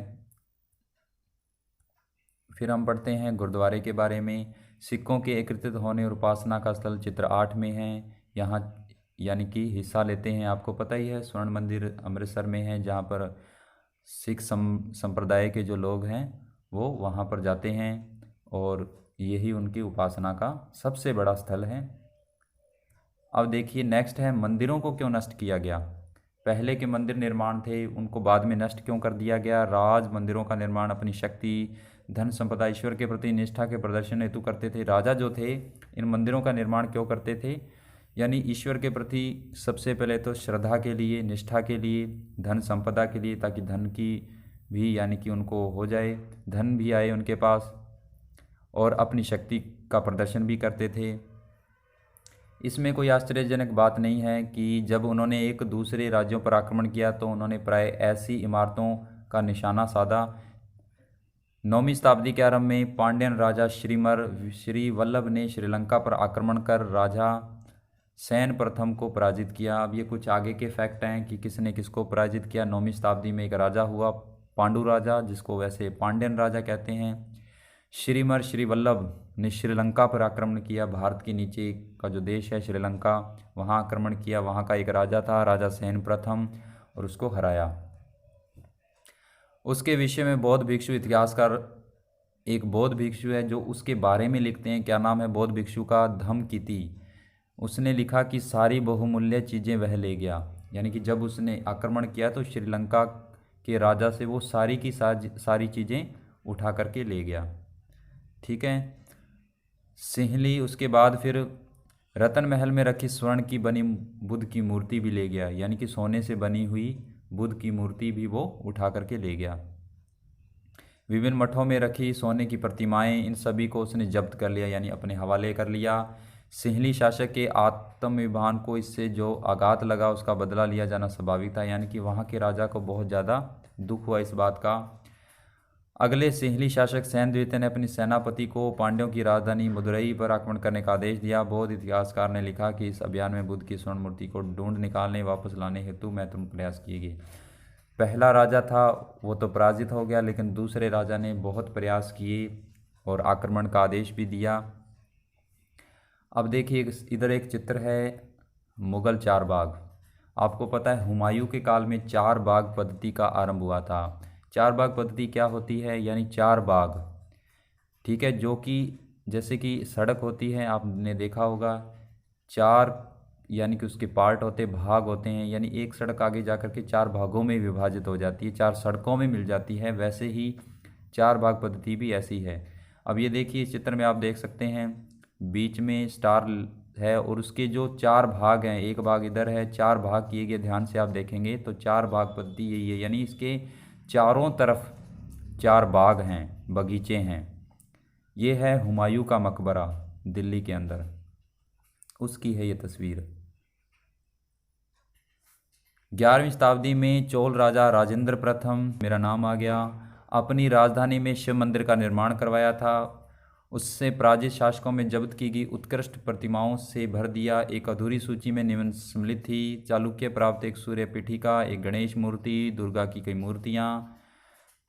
फिर हम पढ़ते हैं गुरुद्वारे के बारे में। सिखों के एकत्रित होने और उपासना का स्थल चित्र 8 में है। यहाँ यानी कि हिस्सा लेते हैं, आपको पता ही है स्वर्ण मंदिर अमृतसर में है, जहाँ पर सिख संप्रदाय के जो लोग हैं वो वहाँ पर जाते हैं, और यही उनकी उपासना का सबसे बड़ा स्थल है। अब देखिए नेक्स्ट है, मंदिरों को क्यों नष्ट किया गया? पहले के मंदिर निर्माण थे, उनको बाद में नष्ट क्यों कर दिया गया? राज मंदिरों का निर्माण अपनी शक्ति, धन संपदा, ईश्वर के प्रति निष्ठा के प्रदर्शन हेतु करते थे। राजा जो थे इन मंदिरों का निर्माण क्यों करते थे? यानी ईश्वर के प्रति सबसे पहले तो श्रद्धा के लिए, निष्ठा के लिए, धन संपदा के लिए, ताकि धन की भी यानी कि उनको हो जाए, धन भी आए उनके पास, और अपनी शक्ति का प्रदर्शन भी करते थे। इसमें कोई आश्चर्यजनक बात नहीं है कि जब उन्होंने एक दूसरे राज्यों पर आक्रमण किया तो उन्होंने प्राय ऐसी इमारतों का निशाना साधा। 9वीं शताब्दी के आरंभ में पांड्यन राजा श्री वल्लभ ने श्रीलंका पर आक्रमण कर राजा सेन प्रथम को पराजित किया। अब ये कुछ आगे के फैक्ट हैं कि किसने किसको पराजित किया। 9वीं शताब्दी में एक राजा हुआ पांडु राजा, जिसको वैसे पांड्यन राजा कहते हैं। श्री वल्लभ ने श्रीलंका पर आक्रमण किया। भारत के नीचे का जो देश है श्रीलंका, वहाँ आक्रमण किया। वहाँ का एक राजा था राजा सेन प्रथम, और उसको हराया। उसके विषय में बौद्ध भिक्षु इतिहासकार, एक बौद्ध भिक्षु है जो उसके बारे में लिखते हैं। क्या नाम है बौद्ध भिक्षु का? धम्मकिति। उसने लिखा कि सारी बहुमूल्य चीज़ें वह ले गया। यानी कि जब उसने आक्रमण किया तो श्रीलंका के राजा से वो सारी की सारी चीज़ें उठा करके ले गया। ठीक है, सिंहली। उसके बाद फिर रतन महल में रखी स्वर्ण की बनी बुद्ध की मूर्ति भी ले गया। यानी कि सोने से बनी हुई बुद्ध की मूर्ति भी वो उठा करके ले गया। विभिन्न मठों में रखी सोने की प्रतिमाएं, इन सभी को उसने जब्त कर लिया, यानी अपने हवाले कर लिया। सिंहली शासक के आत्मविभान को इससे जो आघात लगा उसका बदला लिया जाना स्वाभाविक था। यानी कि वहाँ के राजा को बहुत ज़्यादा दुख हुआ इस बात का। अगले सिंहली शासक सेन द्वितीय ने अपनी सेनापति को पांड्यों की राजधानी मदुरई पर आक्रमण करने का आदेश दिया। बौद्ध इतिहासकार ने लिखा कि इस अभियान में बुद्ध की स्वर्ण मूर्ति को ढूंढ निकालने वापस लाने हेतु महत्वपूर्ण प्रयास किए गए। पहला राजा था वो तो पराजित हो गया, लेकिन दूसरे राजा ने बहुत प्रयास किए और आक्रमण का आदेश भी दिया। अब देखिए इधर एक चित्र है मुगल चार बाग। आपको पता है हुमायूं के काल में चार बाग पद्धति का आरंभ हुआ था। चार बाग पद्धति क्या होती है? यानी चार बाग, ठीक है, जो कि जैसे कि सड़क होती है, आपने देखा होगा चार, यानी कि उसके पार्ट होते भाग होते हैं, यानी एक सड़क आगे जा कर के चार भागों में विभाजित हो जाती है, चार सड़कों में मिल जाती है। वैसे ही चार बाग पद्धति भी ऐसी है। अब ये देखिए इस चित्र में आप देख सकते हैं बीच में स्टार है और उसके जो चार भाग हैं, एक भाग इधर है, चार भाग किए गए। ध्यान से आप देखेंगे तो चार बाग पद्धति यही है, यानी इसके चारों तरफ चार बाग हैं, बगीचे हैं। ये है हुमायूं का मकबरा दिल्ली के अंदर, उसकी है ये तस्वीर। 11वीं शताब्दी में चोल राजा राजेंद्र प्रथम, मेरा नाम आ गया, अपनी राजधानी में शिव मंदिर का निर्माण करवाया था। उससे प्राचीन शासकों में जब्त की गई उत्कृष्ट प्रतिमाओं से भर दिया। एक अधूरी सूची में निम्न सम्मिलित थी: चालुक्य प्राप्त एक सूर्य पीठिका, एक गणेश मूर्ति, दुर्गा की कई मूर्तियाँ,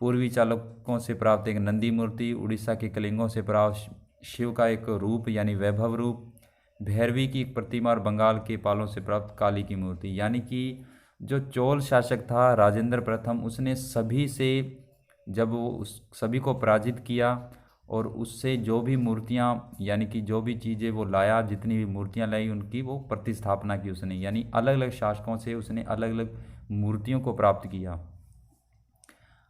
पूर्वी चालुक्यों से प्राप्त एक नंदी मूर्ति, उड़ीसा के कलिंगों से प्राप्त शिव का एक रूप यानी वैभव रूप, भैरवी की एक प्रतिमा और बंगाल के पालों से प्राप्त काली की मूर्ति। यानी कि जो चोल शासक था राजेंद्र प्रथम, उसने सभी से, जब वो उस सभी को पराजित किया और उससे जो भी मूर्तियाँ यानी कि जो भी चीज़ें वो लाया, जितनी भी मूर्तियाँ लाई उनकी वो प्रतिस्थापना की उसने, यानी अलग अलग शासकों से उसने अलग अलग मूर्तियों को प्राप्त किया।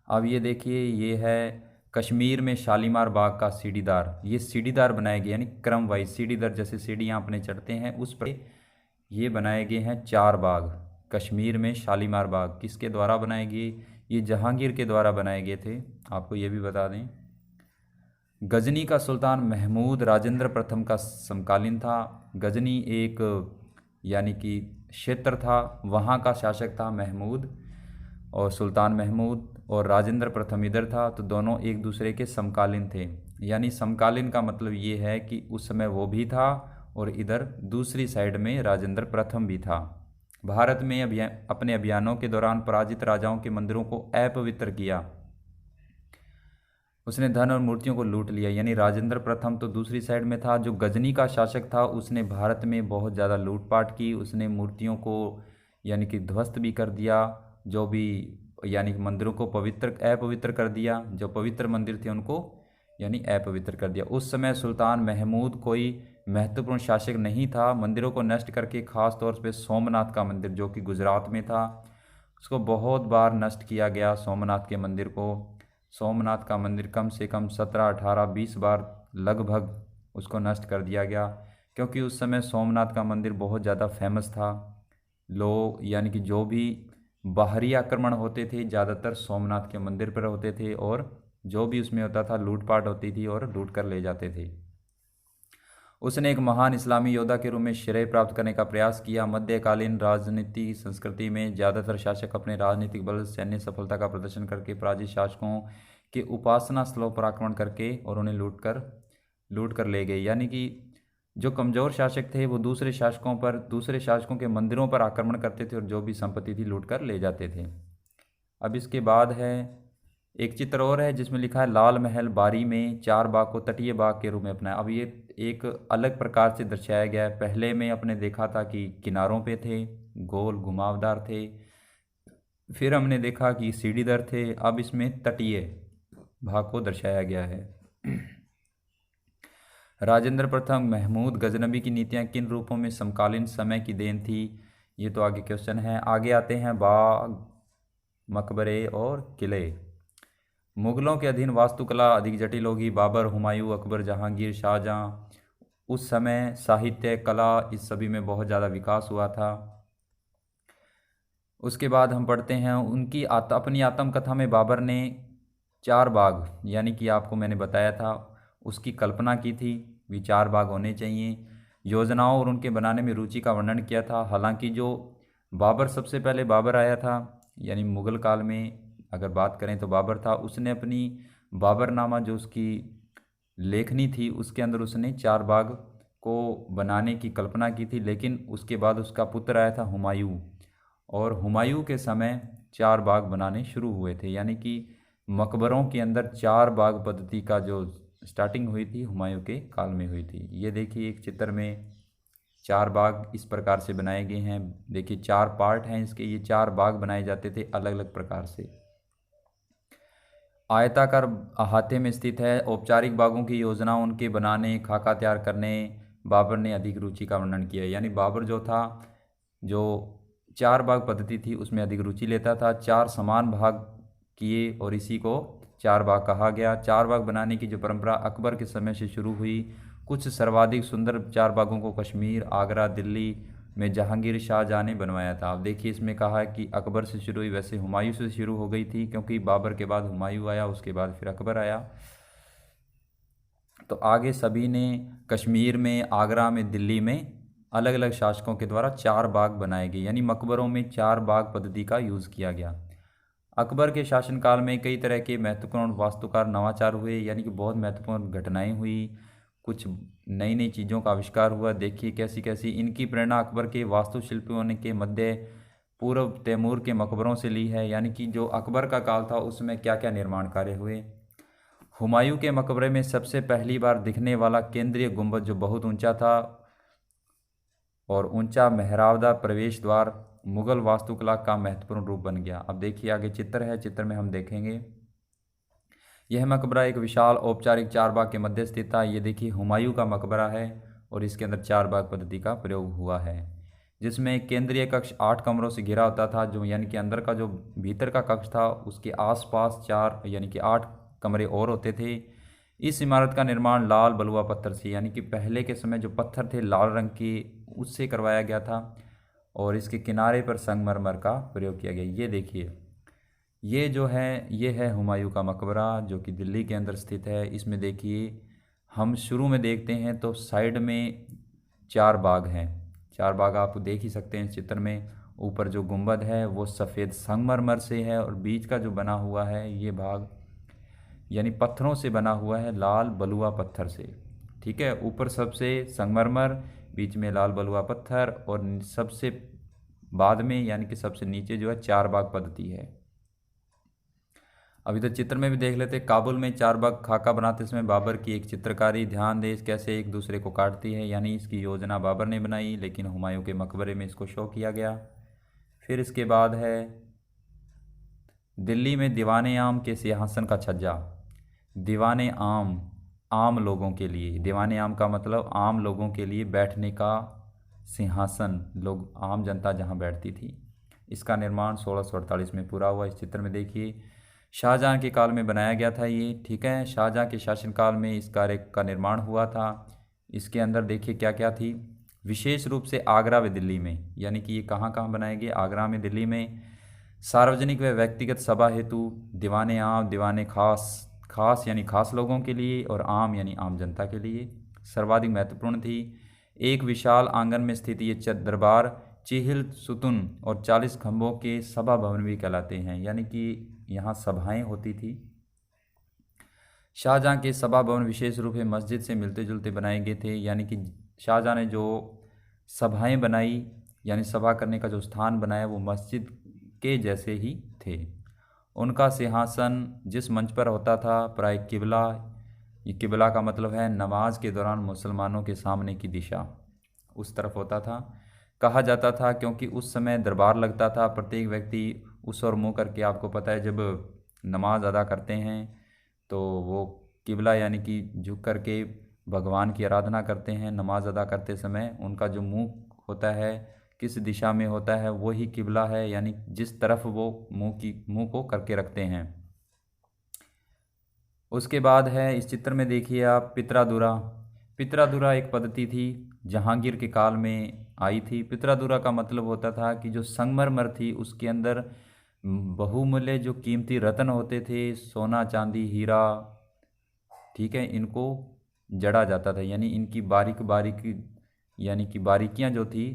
अब ये देखिए, ये है कश्मीर में शालीमार बाग का सीढ़ीदार, ये सीढ़ीदार बनाए गए यानी क्रम वाइज सीढ़ीदार, जैसे सीढ़ियाँ अपने चढ़ते हैं उस पर ये बनाए गए हैं 4 बाग। कश्मीर में शालीमार बाग किसके द्वारा बनाए गए? ये जहांगीर के द्वारा बनाए गए थे। आपको ये भी बता दें, गजनी का सुल्तान महमूद राजेंद्र प्रथम का समकालीन था। गजनी एक यानी कि क्षेत्र था, वहाँ का शासक था महमूद, और सुल्तान महमूद, और राजेंद्र प्रथम इधर था, तो दोनों एक दूसरे के समकालीन थे। यानी समकालीन का मतलब ये है कि उस समय वो भी था और इधर दूसरी साइड में राजेंद्र प्रथम भी था। भारत में अपने अभियानों के दौरान पराजित राजाओं के मंदिरों को अपवित्र किया, उसने धन और मूर्तियों को लूट लिया। यानी राजेंद्र प्रथम तो दूसरी साइड में था, जो गजनी का शासक था उसने भारत में बहुत ज़्यादा लूटपाट की, उसने मूर्तियों को यानी कि ध्वस्त भी कर दिया, जो भी यानी कि मंदिरों को अपवित्र कर दिया, जो पवित्र मंदिर थे उनको यानी अपवित्र कर दिया। उस समय सुल्तान महमूद कोई महत्वपूर्ण शासक नहीं था। मंदिरों को नष्ट करके खास तौर पे सोमनाथ का मंदिर जो कि गुजरात में था, उसको बहुत बार नष्ट किया गया। सोमनाथ के मंदिर को, सोमनाथ का मंदिर कम से कम 17, 18, 20 बार लगभग उसको नष्ट कर दिया गया, क्योंकि उस समय सोमनाथ का मंदिर बहुत ज़्यादा फेमस था। लोग यानी कि जो भी बाहरी आक्रमण होते थे ज़्यादातर सोमनाथ के मंदिर पर होते थे, और जो भी उसमें होता था लूटपाट होती थी और लूट कर ले जाते थे। उसने एक महान इस्लामी योद्धा के रूप में श्रेय प्राप्त करने का प्रयास किया। मध्यकालीन राजनीति संस्कृति में ज़्यादातर शासक अपने राजनीतिक बल, सैन्य सफलता का प्रदर्शन करके पराजित शासकों के उपासना स्थलों पर आक्रमण करके और उन्हें लूट कर ले गए। यानी कि जो कमज़ोर शासक थे वो दूसरे शासकों के मंदिरों पर आक्रमण करते थे और जो भी संपत्ति थी लूट कर ले जाते थे। अब इसके बाद है एक चित्र और है जिसमें लिखा है लाल महल बारी में 4 बाग को तटीय बाग के रूप में अपनाया। अब ये एक अलग प्रकार से दर्शाया गया है। पहले में अपने देखा था कि किनारों पे थे, गोल घुमावदार थे, फिर हमने देखा कि सीढ़ीदार थे, अब इसमें तटीय भाग को दर्शाया गया है। राजेंद्र प्रथम महमूद गजनबी की नीतियाँ किन रूपों में समकालीन समय की देन थी? ये तो आगे क्वेश्चन है। आगे आते हैं बाग, मकबरे और किले। मुगलों के अधीन वास्तुकला अधिक जटिल होगी। बाबर, हुमायूं, अकबर, जहांगीर, शाहजहां, उस समय साहित्य, कला, इस सभी में बहुत ज़्यादा विकास हुआ था। उसके बाद हम पढ़ते हैं उनकी अपनी आत्मकथा में बाबर ने 4 बाग यानी कि आपको मैंने बताया था उसकी कल्पना की थी, भी 4 बाग होने चाहिए। योजनाओं और उनके बनाने में रुचि का वर्णन किया था। हालांकि जो सबसे पहले बाबर आया था यानी मुग़ल काल में अगर बात करें तो बाबर था, उसने अपनी बाबरनामा जो उसकी लेखनी थी उसके अंदर उसने 4 बाग को बनाने की कल्पना की थी। लेकिन उसके बाद उसका पुत्र आया था हुमायूं, और हुमायूं के समय 4 बाग बनाने शुरू हुए थे। यानी कि मकबरों के अंदर 4 बाग पद्धति का जो स्टार्टिंग हुई थी हुमायूं के काल में हुई थी। ये देखिए एक चित्र में 4 बाग इस प्रकार से बनाए गए हैं। देखिए 4 पार्ट हैं इसके, ये 4 बाग बनाए जाते थे अलग अलग प्रकार से। आयताकार अहाते में स्थित है। औपचारिक बागों की योजना, उनके बनाने, खाका तैयार करने बाबर ने अधिक रुचि का वर्णन किया। यानी बाबर जो था, जो 4 बाग पद्धति थी उसमें अधिक रुचि लेता था। 4 समान भाग किए और इसी को 4 बाग कहा गया। 4 बाग बनाने की जो परंपरा अकबर के समय से शुरू हुई। कुछ सर्वाधिक सुंदर 4 बागों को कश्मीर, आगरा, दिल्ली में जहांगीर शाहजहां ने बनवाया था। अब देखिए इसमें कहा है कि अकबर से शुरू हुई, वैसे हुमायूं से शुरू हो गई थी क्योंकि बाबर के बाद हुमायूं आया, उसके बाद फिर अकबर आया। तो आगे सभी ने कश्मीर में, आगरा में, दिल्ली में अलग अलग शासकों के द्वारा 4 बाग बनाए गए। यानी मकबरों में 4 बाग पद्धति का यूज़ किया गया। अकबर के शासनकाल में कई तरह के महत्वपूर्ण वास्तुकार नवाचार हुए, यानी कि बहुत महत्वपूर्ण घटनाएं हुई, कुछ नई नई चीज़ों का आविष्कार हुआ। देखिए कैसी कैसी इनकी प्रेरणा अकबर के वास्तुशिल्पियों ने के मध्य पूर्व तैमूर के मकबरों से ली है। यानी कि जो अकबर का काल था उसमें क्या क्या निर्माण कार्य हुए। हुमायूं के मकबरे में सबसे पहली बार दिखने वाला केंद्रीय गुंबद जो बहुत ऊंचा था और ऊंचा मेहराबदार प्रवेश द्वार मुगल वास्तुकला का महत्वपूर्ण रूप बन गया। अब देखिए आगे चित्र है, चित्र में हम देखेंगे यह मकबरा एक विशाल औपचारिक चार बाग के मध्य स्थित था। ये देखिए हुमायूं का मकबरा है और इसके अंदर चार बाग पद्धति का प्रयोग हुआ है, जिसमें केंद्रीय कक्ष 8 कमरों से घिरा होता था, जो यानी कि अंदर का जो भीतर का कक्ष था उसके आसपास 4 यानी कि 8 कमरे और होते थे। इस इमारत का निर्माण लाल बलुआ पत्थर से, यानी कि पहले के समय जो पत्थर थे लाल रंग के, उससे करवाया गया था और इसके किनारे पर संगमरमर का प्रयोग किया गया। ये देखिए ये जो है ये है हुमायूं का मकबरा जो कि दिल्ली के अंदर स्थित है। इसमें देखिए हम शुरू में देखते हैं तो साइड में 4 बाग हैं, 4 बाग आप देख ही सकते हैं इस चित्र में। ऊपर जो गुंबद है वो सफ़ेद संगमरमर से है और बीच का जो बना हुआ है ये भाग यानी पत्थरों से बना हुआ है, लाल बलुआ पत्थर से। ठीक है, ऊपर सबसे संगमरमर, बीच में लाल बलुआ पत्थर और सबसे बाद में यानी कि सबसे नीचे जो है 4 बाग पद्धति है। अब इधर चित्र में भी देख लेते, काबुल में 4 बाग खाका बनाते समय बाबर की एक चित्रकारी, ध्यान दे कैसे एक दूसरे को काटती है, यानी इसकी योजना बाबर ने बनाई लेकिन हुमायूं के मकबरे में इसको शो किया गया। फिर इसके बाद है दिल्ली में दीवाने आम के सिंहासन का छज्जा। दीवाने आम, आम लोगों के लिए, दीवाने आम का मतलब आम लोगों के लिए बैठने का सिंहासन, लोग आम जनता जहां बैठती थी। इसका निर्माण 1648 में पूरा हुआ। इस चित्र में देखिए शाहजहां के काल में बनाया गया था ये। ठीक है, शाहजहां के शासनकाल में इस कार्य का निर्माण हुआ था। इसके अंदर देखिए क्या क्या थी, विशेष रूप से आगरा व दिल्ली में, यानी कि ये कहाँ कहाँ बनाए गए, आगरा में, दिल्ली में, सार्वजनिक व व्यक्तिगत सभा हेतु दीवाने आम, दीवाने खास, खास यानी खास लोगों के लिए और आम यानी आम जनता के लिए सर्वाधिक महत्वपूर्ण थी। एक विशाल आंगन में स्थित ये दरबार चिहिल सुतुन और 40 खंभों के सभा भवन भी कहलाते हैं, यानी कि यहाँ सभाएं होती थी। शाहजहां के सभा भवन विशेष रूप से मस्जिद से मिलते जुलते बनाए गए थे, यानी कि शाहजहां ने जो सभाएं बनाई यानी सभा करने का जो स्थान बनाया वो मस्जिद के जैसे ही थे। उनका सिंहासन जिस मंच पर होता था प्राय किबला, ये किबला का मतलब है नमाज के दौरान मुसलमानों के सामने की दिशा, उस तरफ होता था, कहा जाता था क्योंकि उस समय दरबार लगता था। प्रत्येक व्यक्ति उस ओर मुँह करके, आपको पता है जब नमाज अदा करते हैं तो वो किबला यानी कि झुक करके भगवान की आराधना करते हैं। नमाज अदा करते समय उनका जो मुंह होता है किस दिशा में होता है वही किबला है, यानी जिस तरफ वो मुंह को करके रखते हैं। उसके बाद है इस चित्र में देखिए आप पित्रादुरा। पित्रादुरा एक पद्धति थी जहांगीर के काल में आई थी। पित्रादुरा का मतलब होता था कि जो संगमरमर थी उसके अंदर बहुमूल्य जो कीमती रत्न होते थे, सोना चांदी हीरा, ठीक है, इनको जड़ा जाता था, यानी इनकी बारीक बारीक यानी कि बारीकियां जो थी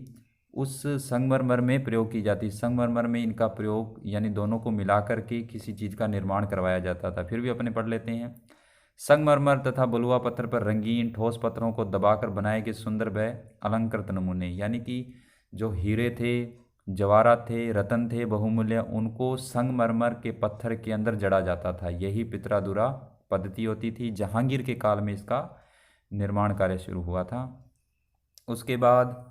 उस संगमरमर में प्रयोग की जाती। संगमरमर में इनका प्रयोग यानी दोनों को मिलाकर के किसी चीज़ का निर्माण करवाया जाता था। फिर भी अपने पढ़ लेते हैं, संगमरमर तथा बलुआ पत्थर पर रंगीन ठोस पत्थरों को दबाकर बनाए गए सुंदर व अलंकृत नमूने, यानी कि जो हीरे थे, जवाहरात थे, रतन थे बहुमूल्य, उनको संगमरमर के पत्थर के अंदर जड़ा जाता था। यही पित्रादुरा पद्धति होती थी। जहांगीर के काल में इसका निर्माण कार्य शुरू हुआ था। उसके बाद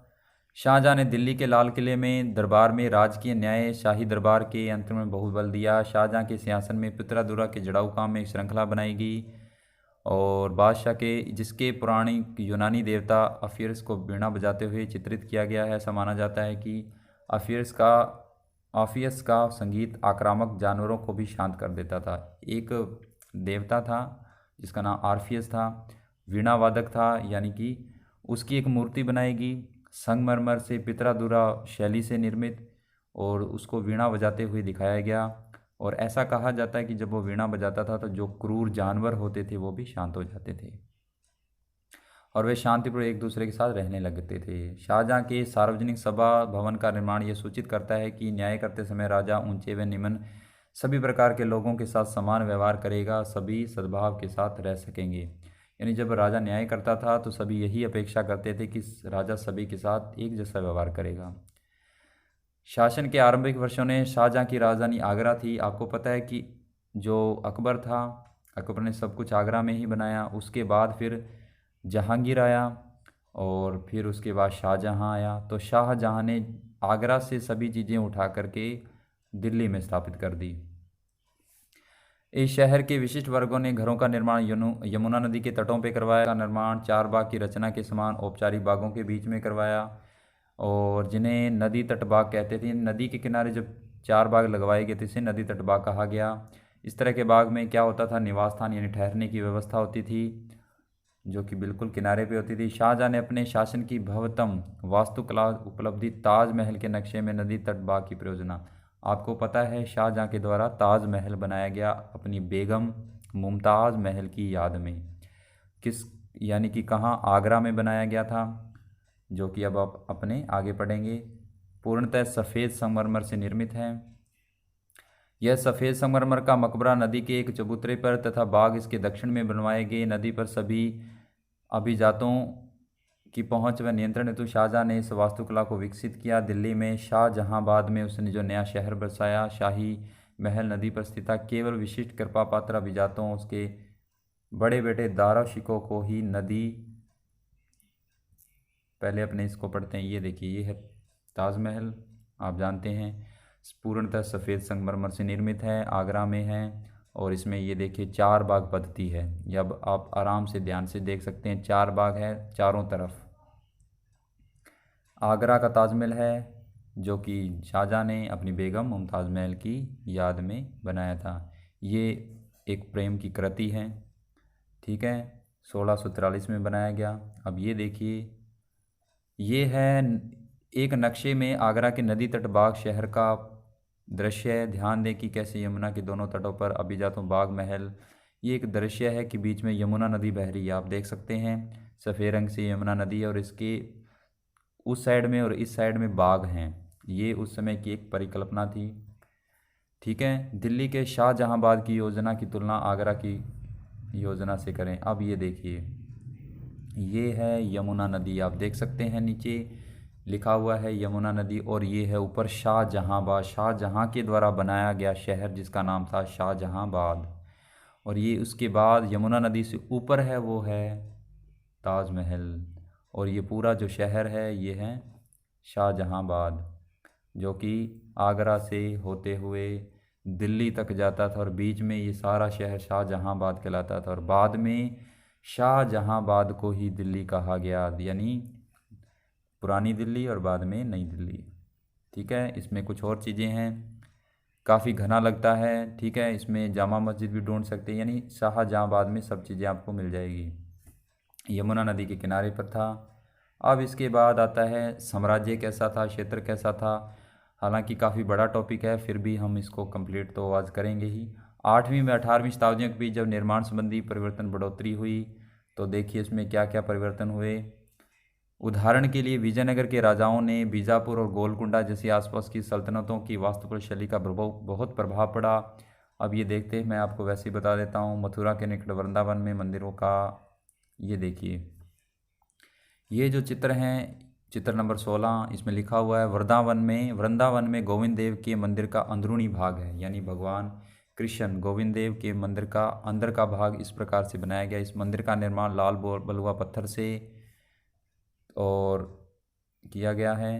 शाहजहां ने दिल्ली के लाल किले में दरबार में राजकीय न्याय शाही दरबार के यंत्र में बहुत बल दिया। शाहजहां के सिंहासन में पित्रादुरा के जड़ाऊ काम में एक श्रृंखला बनाई गई और बादशाह के जिसके पौराणिक यूनानी देवता अफियर्स को वीणा बजाते हुए चित्रित किया गया है। ऐसा माना जाता है कि ऑफियस का संगीत आक्रामक जानवरों को भी शांत कर देता था। एक देवता था जिसका नाम आर्फियस था, वीणा वादक था, यानी कि उसकी एक मूर्ति बनाएगी संगमरमर से पित्रादुरा शैली से निर्मित और उसको वीणा बजाते हुए दिखाया गया। और ऐसा कहा जाता है कि जब वो वीणा बजाता था तो जो क्रूर जानवर होते थे वो भी शांत हो जाते थे और वे शांतिपूर्वक एक दूसरे के साथ रहने लगते थे। शाहजहां के सार्वजनिक सभा भवन का निर्माण ये सूचित करता है कि न्याय करते समय राजा ऊंचे व निम्न सभी प्रकार के लोगों के साथ समान व्यवहार करेगा, सभी सद्भाव के साथ रह सकेंगे। यानी जब राजा न्याय करता था तो सभी यही अपेक्षा करते थे कि राजा सभी के साथ एक जैसा व्यवहार करेगा। शासन के आरंभिक वर्षों में शाहजहां की राजधानी आगरा थी। आपको पता है कि जो अकबर था अकबर ने सब कुछ आगरा में ही बनाया। उसके बाद फिर जहांगीर आया और फिर उसके बाद शाहजहाँ आया। तो शाहजहाँ ने आगरा से सभी चीज़ें उठा करके दिल्ली में स्थापित कर दी। इस शहर के विशिष्ट वर्गों ने घरों का निर्माण यमुना नदी के तटों पर करवाया। का निर्माण चार बाग की रचना के समान औपचारिक बागों के बीच में करवाया, और जिन्हें नदी तट बाग कहते थे। नदी के किनारे जब चार बाग लगवाए गए थे इसे नदी तट बाग कहा गया। इस तरह के बाग में क्या होता था, निवास स्थान यानी ठहरने की व्यवस्था होती थी, जो कि बिल्कुल किनारे पे होती थी। शाहजहाँ ने अपने शासन की भव्यतम वास्तुकला उपलब्धि ताजमहल के नक्शे में नदी तट बाग की परियोजना। आपको पता है शाहजहाँ के द्वारा ताजमहल बनाया गया अपनी बेगम मुमताज़ महल की याद में। किस यानी कि कहाँ, आगरा में बनाया गया था, जो कि अब आप अपने आगे पढ़ेंगे। पूर्णतः सफ़ेद संगमरमर से निर्मित है। यह सफ़ेद संगमरमर का मकबरा नदी के एक चबूतरे पर तथा बाग इसके दक्षिण में बनवाए गए। नदी पर सभी अभिजातों की पहुंच व नियंत्रण हेतु शाहजहाँ ने इस वास्तुकला को विकसित किया। दिल्ली में शाहजहाँबाद में उसने जो नया शहर बसाया, शाही महल नदी पर स्थित था। केवल विशिष्ट कृपा पात्र अभिजातों, उसके बड़े बेटे दारा शिकोह को ही नदी, पहले अपने इसको पढ़ते हैं। ये देखिए, ये है ताजमहल, आप जानते हैं पूर्णतः सफ़ेद संगमरमर से निर्मित है, आगरा में है। और इसमें ये देखिए चार बाग पद्धति है। ये अब आप आराम से ध्यान से देख सकते हैं, चार बाग है चारों तरफ। आगरा का ताजमहल है जो कि शाहजहाँ ने अपनी बेगम मुमताज़ महल की याद में बनाया था। ये एक प्रेम की कृति है, ठीक है, 1643 में बनाया गया। अब ये देखिए, ये है एक नक्शे में आगरा के नदी तट बाग शहर का दृश्य है। ध्यान दें कि कैसे यमुना के दोनों तटों पर अभिजातों बाग महल। ये एक दृश्य है कि बीच में यमुना नदी बह रही है, आप देख सकते हैं सफ़ेद रंग से यमुना नदी, और इसके उस साइड में और इस साइड में बाग हैं। ये उस समय की एक परिकल्पना थी, ठीक है। दिल्ली के शाहजहाँबाद की योजना की तुलना आगरा की योजना से करें। अब ये देखिए, ये है यमुना नदी, आप देख सकते हैं नीचे लिखा हुआ है यमुना नदी, और ये है ऊपर शाहजहाँबाद, शाहजहाँ के द्वारा बनाया गया शहर जिसका नाम था शाहजहाँबाद। और ये उसके बाद यमुना नदी से ऊपर है वो है ताजमहल। और ये पूरा जो शहर है ये है शाहजहाँबाद, जो कि आगरा से होते हुए दिल्ली तक जाता था, और बीच में ये सारा शहर शाहजहाँबाद कहलाता था। और बाद में शाहजहाँबाद को ही दिल्ली कहा गया, यानी पुरानी दिल्ली और बाद में नई दिल्ली, ठीक है। इसमें कुछ और चीज़ें हैं, काफ़ी घना लगता है, ठीक है। इसमें जामा मस्जिद भी ढूंढ सकते हैं, यानी शाहजहाँबाद में सब चीज़ें आपको मिल जाएगी। यमुना नदी के किनारे पर था। अब इसके बाद आता है साम्राज्य कैसा था, क्षेत्र कैसा था। हालांकि काफ़ी बड़ा टॉपिक है, फिर भी हम इसको कंप्लीट तो आज करेंगे ही। 8वीं में 18वीं शताब्दियों के बीच जब निर्माण संबंधी परिवर्तन बढ़ोतरी हुई, तो देखिए इसमें क्या क्या परिवर्तन हुए। उदाहरण के लिए विजयनगर के राजाओं ने बीजापुर और गोलकुंडा जैसी आसपास की सल्तनतों की वास्तुकला शैली का बहुत प्रभाव पड़ा। अब ये देखते हैं, मैं आपको वैसे ही बता देता हूँ। मथुरा के निकट वृंदावन में मंदिरों का, ये देखिए, ये जो चित्र हैं, चित्र नंबर 16, इसमें लिखा हुआ है वृंदावन में गोविंद देव के मंदिर का अंदरूनी भाग है, यानी भगवान कृष्ण गोविंद देव के मंदिर का अंदर का भाग इस प्रकार से बनाया गया। इस मंदिर का निर्माण लाल बलुआ पत्थर से और किया गया है।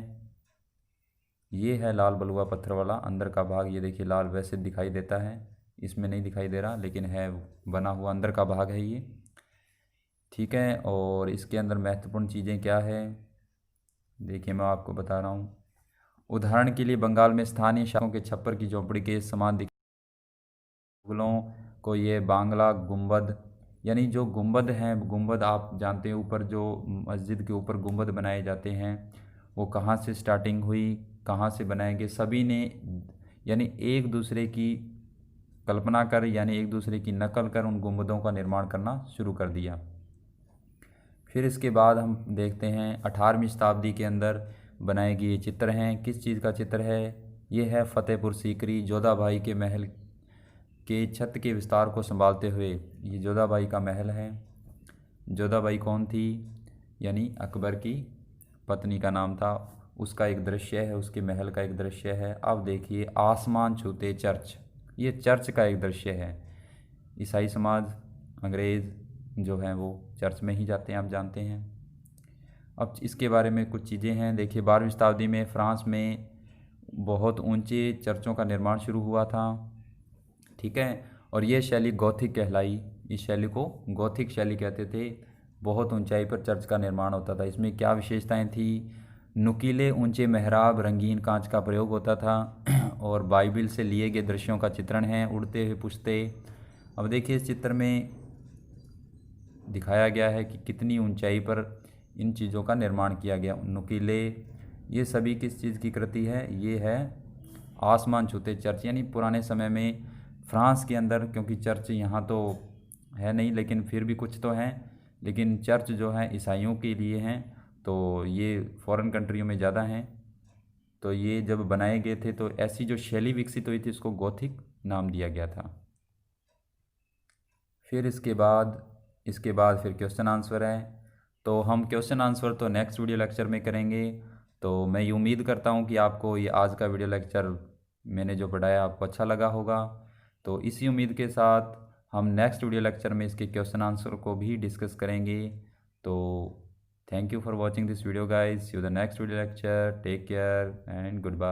ये है लाल बलुआ पत्थर वाला अंदर का भाग, ये देखिए लाल वैसे दिखाई देता है, इसमें नहीं दिखाई दे रहा, लेकिन है बना हुआ अंदर का भाग है ये, ठीक है। और इसके अंदर महत्वपूर्ण चीज़ें क्या है, देखिए मैं आपको बता रहा हूँ। उदाहरण के लिए बंगाल में स्थानीय शासकों के छप्पर की झोंपड़ी के समान मुगलों को ये बांग्ला गुंबद, यानी जो गुंबद हैं, गुंबद आप जानते हैं ऊपर जो मस्जिद के ऊपर गुंबद बनाए जाते हैं, वो कहाँ से स्टार्टिंग हुई, कहाँ से बनाए गए, सभी ने यानी एक दूसरे की कल्पना कर, यानी एक दूसरे की नकल कर उन गुंबदों का निर्माण करना शुरू कर दिया। फिर इसके बाद हम देखते हैं 18वीं शताब्दी के अंदर बनाए गए चित्र हैं। किस चीज़ का चित्र है, ये है फतेहपुर सीकरी, जोधाबाई के महल के छत के विस्तार को संभालते हुए। ये जोधाबाई का महल है। जोधाबाई कौन थी, यानी अकबर की पत्नी का नाम था, उसका एक दृश्य है, उसके महल का एक दृश्य है। अब देखिए आसमान छूते चर्च, ये चर्च का एक दृश्य है। ईसाई समाज, अंग्रेज़ जो हैं वो चर्च में ही जाते हैं, आप जानते हैं। अब इसके बारे में कुछ चीज़ें हैं। देखिए 12वीं शताब्दी में फ्रांस में बहुत ऊंचे चर्चों का निर्माण शुरू हुआ था, ठीक है। और ये शैली गॉथिक कहलाई, इस शैली को गॉथिक शैली कहते थे। बहुत ऊंचाई पर चर्च का निर्माण होता था। इसमें क्या विशेषताएं थी? नुकीले ऊंचे मेहराब, रंगीन कांच का प्रयोग होता था और बाइबिल से लिए गए दृश्यों का चित्रण है, उड़ते हुए पुश्ते। अब देखिए इस चित्र में दिखाया गया है कि कितनी ऊंचाई पर इन चीज़ों का निर्माण किया गया। नुकीले, ये सभी किस चीज़ की कृति है? ये है आसमान छूते चर्च। यानी पुराने समय में फ्रांस के अंदर, क्योंकि चर्च यहाँ तो है नहीं लेकिन फिर भी कुछ तो हैं, लेकिन चर्च जो है ईसाइयों के लिए हैं, तो ये फॉरेन कंट्रियों में ज़्यादा हैं। तो ये जब बनाए गए थे तो ऐसी जो शैली विकसित हुई थी उसको गॉथिक नाम दिया गया था। फिर इसके बाद फिर क्वेश्चन आंसर है। तो हम क्वेश्चन आंसर तो नेक्स्ट वीडियो लेक्चर में करेंगे। तो मैं ये उम्मीद करता हूँ कि आपको ये आज का वीडियो लेक्चर मैंने जो पढ़ाया आपको अच्छा लगा होगा। तो इसी उम्मीद के साथ हम नेक्स्ट वीडियो लेक्चर में इसके क्वेश्चन आंसर को भी डिस्कस करेंगे। तो thank you for watching this video guys. See you the next video lecture. Take care and good bye.